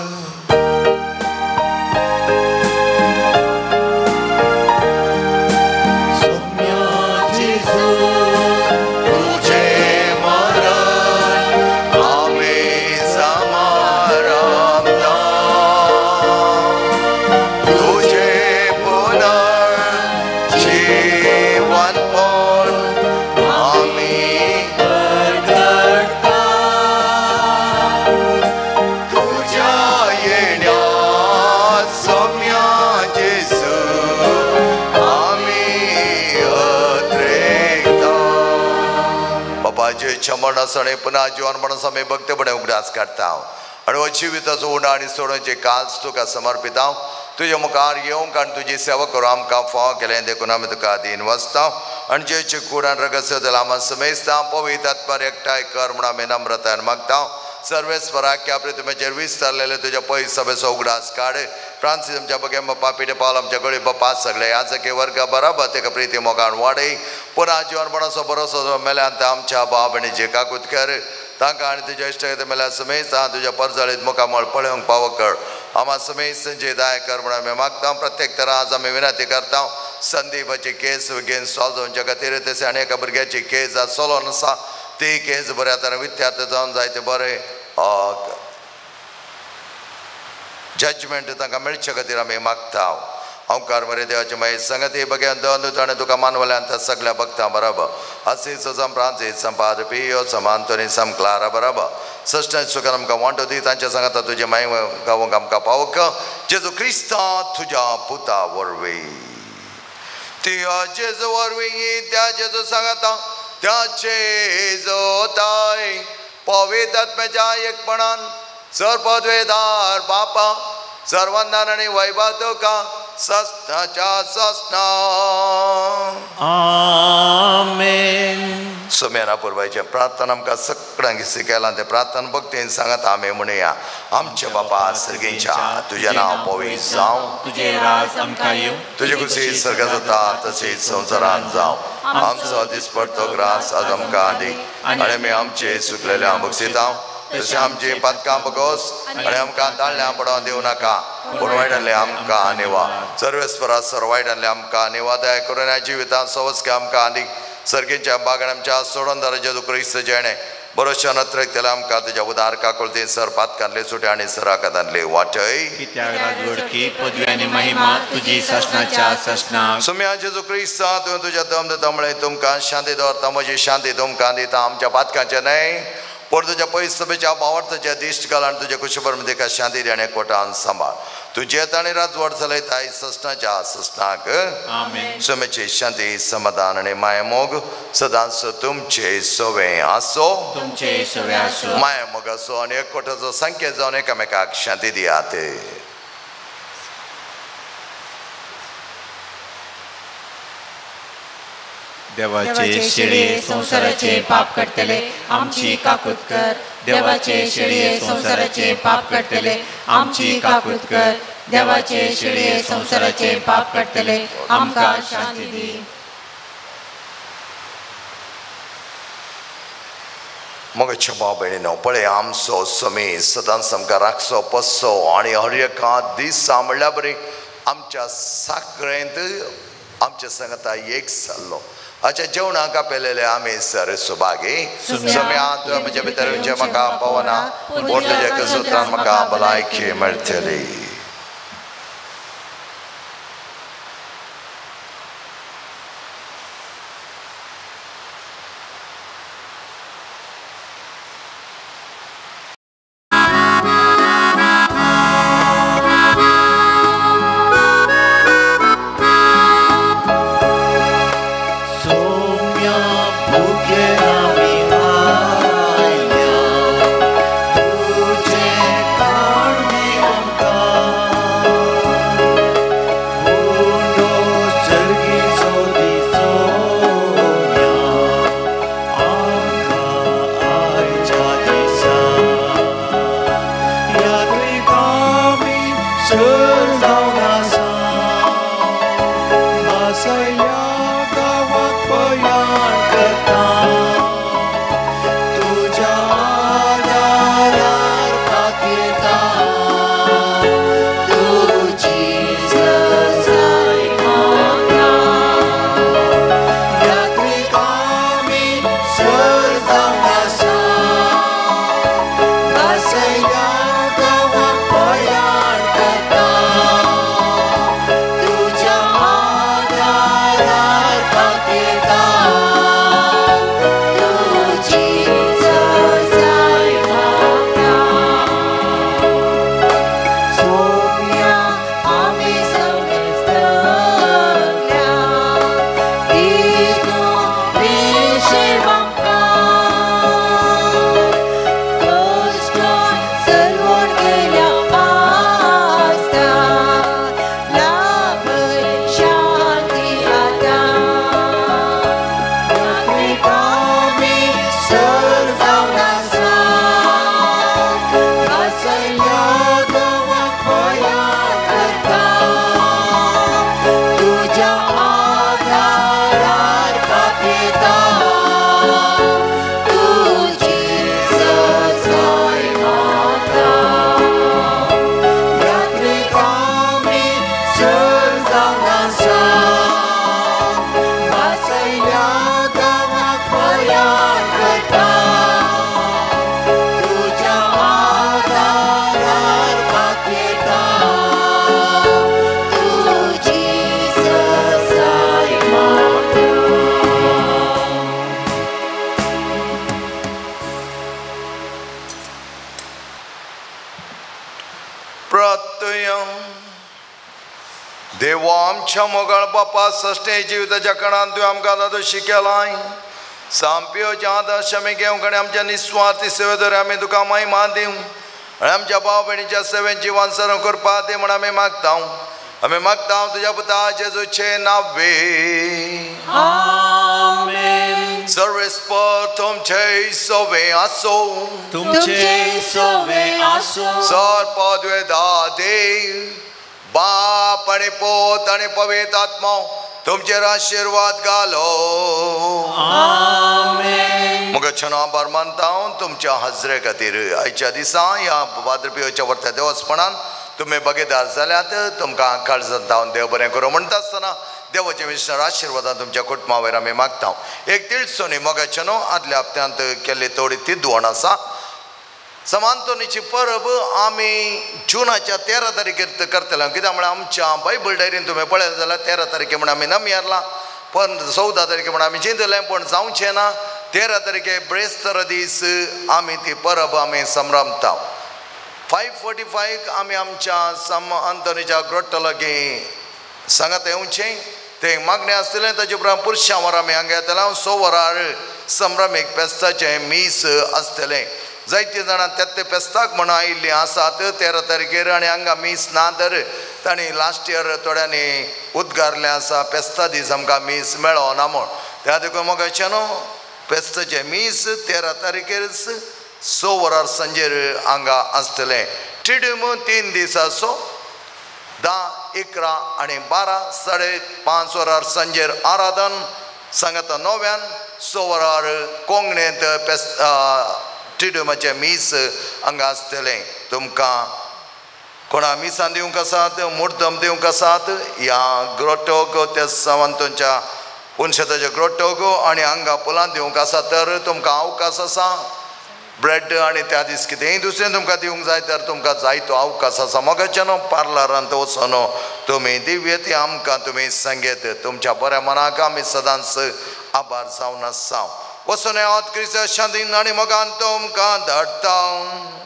मनासणे पुन्हा जीवनपणास आम्ही भक्तपणे उगडास काढता आणि जिविताचो उंडा आणि सोडोवचे काल्स तुका समर्पिता. तुझ्या मुखार येवंक आनी तुजी सेवा करूं आमकां फाव केलें देखून आमी तुका दिन वचता आनी जेचे कुडान रगत आम्हा समेस्ता पवित्र आत्मा एकठांय कर म्हूण आमी नम्रतायेन मागता. सर्वेस्पराक की आपले तुमचेर विस्तारलेले तुझ्या पयस सभेचो उगडास काड. फ्रांसीस आमच्या बगे पापिटे पावल आमच्या गळी बापास सगळे याजके वर्ग बराबर तेका प्रिती मोगान वाडय. पुन्हा जीवनपणाचो बरोसो मेल्यांत आमच्या भाव भयणीचे काकूत कर तांकां आनी तुज्या इश्ट मेल्या समेत तुज्या परजळीत मुखामळ पळोवंक फावो कर. आम्हा समेत संजय दाय कर म्हणून आमी मागता. प्रत्येक तरा आज आमी विनंती करता संदीपाची केस घेवन सॉल्व जावंचे खातीर तशें आनी एका भुरग्याची केस आज सोलोन आसा ती केस बऱ्या तरेन विद्यार्थी जावन जायते बरें जजमेंट तांकां मेळचे खातीर आमी मागता. ओंकार मरे देवाचे मागीर संगती बगेन दोन ताणें तुका मानवल्यांत सगळ्या भक्तां बरोबर असीस सम फ्रांसीस सम पाद्र पियो सम आंतोनी सम क्लारा बरोबर सश्ट सुखान आमकां वांटो दी तांच्या सांगाता तुजे माय गांवांक आमकां पावोक जेजू क्रिस्ता तुज्या पुता वरवीं ती जेजू वरवीं त्या जेजू सांगाता त्याचे जोताय पवित्र आत्म्याच्या एकपणान सर्वपदवेदार बापा सर्वांदान आणि वैभव तुका सस्नाच्या सस्ना आमेन. सुमेना पुरवायचे प्रार्थना आमकां सगळ्यांक शिकयलां ते प्रार्थना भक्तीन सांगात आमी म्हणुया. आमचे बापा सर्गेच्या तुझें नांव पवित्र जावं तुझे राज आमकां येवं तुजे कुशी सर्ग जाता तशेंच संवसारांत जावं. आमचो दिसपडटो ग्रास आज आमकां दी आनी आमी आमचे सुकलेल्या बक्षिता तशें आमची पातकां बगोस आनी आमकां ताळ्यां पडोवन दिवं नाका पूण वायटांतले आमकां निवा. सर्वेस्परा सर्व वायटांतले आमकां निवा दया करून ह्या जिवितांत सवस्के आमकां दी. सर्गेच्या बागान आमच्या सोडून दर जेजू क्रिस्त जेणे बरोशा नत्रेक आमकां तुज्या उदार काकुळते सर पातकांतले सुटे आनी सराकांतले वाटय. कित्याक राजवडकी पदवी आनी महिमा तुजी ससनाच्या ससनाक. सुम्या जेजू क्रिस्त तुवें तुज्या दम दिता म्हळ्यार तुमकां शांती दवरता म्हजी शांती तुमकां दिता. आमच्या पातकांचे न्हय पण तुज्या पयस सभेच्या भावार्थाच्या दिश्ट घाल आनी तुज्या कुशीभर ताका शांती दी आनी कोटान सांबाळ. तुजे ताणी राजवड चलयताय ससनाच्या ससनाक. आमेन. सुमेची शांती समाधान आनी माय मोग सदांच तुमचे सोवे आसो तुमचे सवे आसो. माय मोग आसो आनी एकवटाचो संख्या जावन एकामेकाक शांती दियात. देवाचे शेळये संसाराचे पाप काडटले आमची काकूत कर. देवाचे शेळये संसाराचे पाप काडटले आमची काकूत कर. देवाचे शेळये संसाराचे पाप काडटले आमकां शांती दी. मोगाच्या भाव भयणीनो पळय आमचो समे सदांच आमकां राखचो पसो आनी हर एका दिसा म्हणल्यार बरी आमच्या साखरेंत आमच्या सांगाता एक जाल्लो. अच्छा जेवणाक आपयलेले आमी सर सुभागे सम्या तुवें म्हजे भितर जे म्हाका पावना पूण तुज्या कसोत्रान म्हाका भलायकी मेळटली. सर जावन आसा वासयल्या गांवाक पयाण करता तुज्या आदारार खातीरता तुजी सजाय म्हाका यात्रेक आमी सर जावन आसा वासयल्या गांवाक पयाण करता तुज्या आदारार खातीरता तुजी सजाय म्हाका सोम्या आमी समजतल्या इतू विशेष कष्ट चलवून गेल्या आसता लाभय शांती आता यात्रेक आमी सर जावन आसा वासयल्या गांवाक पयाण करता तुज्या आदारार खातीरता तुजी सजाय म्हाका यात्रेक आमी सर जावन आसा वासयल्या गांवाक पयाण करता तुज्या आदारार खातीरता तुजी सजाय म्हाका प्रार्थया देवा आमच्या मोगाळ बापा सष्टे जिविताच्या कणान तुवें आमकां दादोशी केलाय सांप्योच्या आदर्श आमी घेवंक आनी आमच्या निस्वार्थी सेवेदर आमी तुका महिमा दिवं आनी आमच्या भाव भयणीच्या सेवेन जिवन सर करपा दी म्हण आमी मागता तुज्या पुता जेजूचे नावे आमेन सर्वेस्पर तुमचे सोवे आसो तुमचे सोवे आसो सर पदवे दादे बाप आणि पोत आणि पवित्र आत्मा तुमचेर आशीर्वाद घालो आमेन मग छान आभार मानता तुमच्या हजरे खातीर आयच्या दिसा ह्या भाद्रपदाच्या वर्ता देवस्पणान तुम्ही बगेदार जाल्यात तुमकां काळजांत धांवन देव बरें करूं म्हणटा आसतना देवाचे विष्णू आशिर्वादां तुमच्या कुटुंबा वयर आमी मागता एक तिळसोनी मोगाच्या न्हू आदल्या हप्त्यांत केल्ली थोडी तिदवण आसा समांतोनीची परब आमी जुनाच्या 13 तारखेर करतले कित्याक म्हळ्यार आमच्या बायबल डायरीन तुमी पळयलें जाल्यार 13 तारखे म्हण आमी नमियारला पण 14 तारखे म्हण आमी चिंतलें पण जावचें ना 13 तारखे ब्रेस्तर दीस आमी ती परब आमी संभ्रमता 5:45 आमी आमच्या अंतोनीच्या ग्रोट्टा लागीं सांगात येवचें ते मागणें आसतलें ताचे उपरांत पुरश्यां वरां आमी हांगा येतलें 6 वरार संभ्रमीक पेस्ताचें मीस आसतलें जायतीं जाणां ते पेस्ताक म्हण आयिल्लीं आसात 13 तारखेर आनी हांगा मीस ना तर तांणी लास्ट इयर थोड्यांनी उद्गारलें आसा पेस्ता दीस आमकां मीस मेळो ना म्हूण त्या देखून मोगाचें न्हू पेस्ताचें मीस 13 तारखेर 6 वरार सांजेर हांगा आसतलें टिडूम 3 दीस आसो 10, 11 आनी 12 5:30 वरार सांजेर आराधन सांगाता 9 6 वरार कोंकणींत टिडूमाचें मीस हांगा आसतलें तुमकां कोणा मिसान दिवंक आसात मुर्तम दिवंक आसात ह्या ग्रोटोक त्या सावंतोच्या उंशेताच्या ग्रोटोक आनी हांगा पुलान दिवंक आसा तर तुमकां अवकाश आसा ब्रेड आनी त्या दीस कितेंय दुसरें तुमकां दिवंक जाय तर तुमकां जाय तो अवकाश आसा मोगाचें न्हू पार्लरांत वचून तुमी दिव्य ती आमकां तुमी सांगेत तुमच्या बऱ्या मनाक आमी सदांच आभार जावन आसा वचून हात क्रिस्त शांतीन आनी मोगान तुमकां धाडटा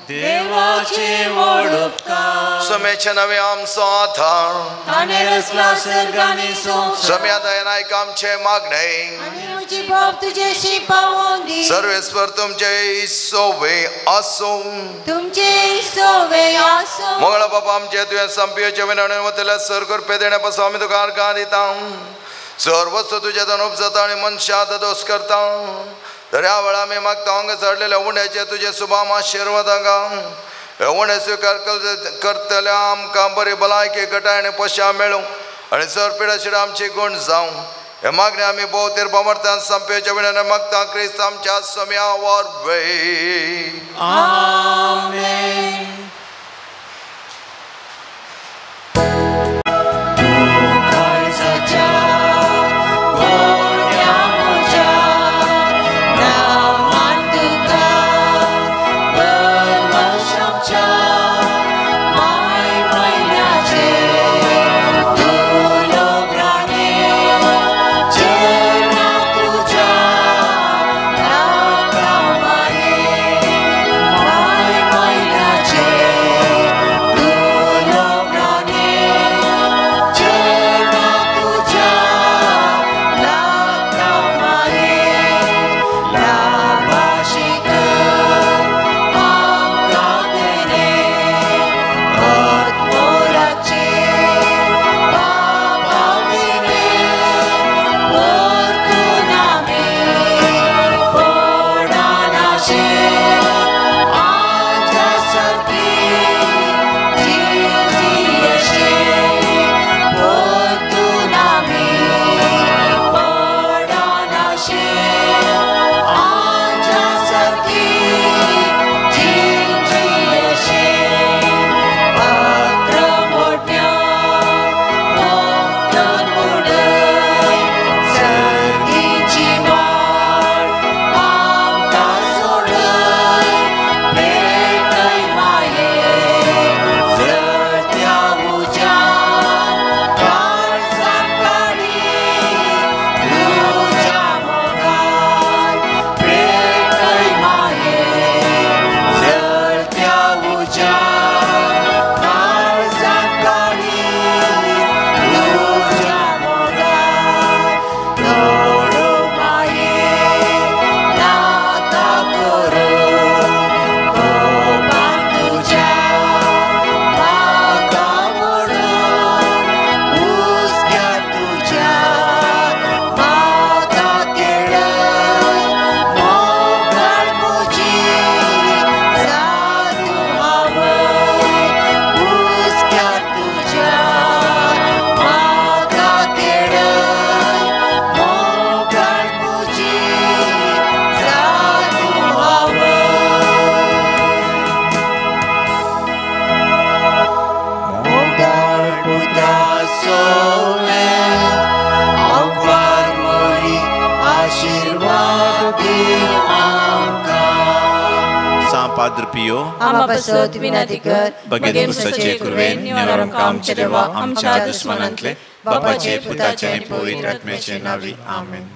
देवाचे व्हड उपकार सोम्याचे नवे आमचो आधार ताणें रचला सर्गांनी संवसार सोम्या दयेन आयक आमचे मागणे आनी म्हजी बाब तुजेशी पावोवन दी सर्वेस्पर तुमचे सोवे आसो तुमचे सोवे आसो मोगळा बाबा आमचे तुवें संपयोचे विनवणेन वतल्या सर करपे देण्या पासून आमी तुका आर्गां दिता सर्व वस्तू तुज्या तन उपजता आनी मनशांत दोस करता तर ह्या वेळा आमी मागता हांगा चडलेल्या उंड्याचे तुजे सुभाम आशिर्वाद हांगा उणे स्वीकार करतल्या आमकां बरी भलायकी घटाय आनी पश्या मेळूं आनी सर पिडा शिडा आमची गुण जावं हे मागणी आमी भोवतेर बामर्थान संपेच्या विण्यान मागता क्रिस्त आमच्या सम्या वरवे आमेन. Padre Pio, आम्हा बसत विनंती कर बगेन पुस्तचे कुरवेन निवारण आमचे देवा आमच्या दुश्मनांतले बापाचे पुताचे आणि पवित्र आत्म्याचे नावी आमेन.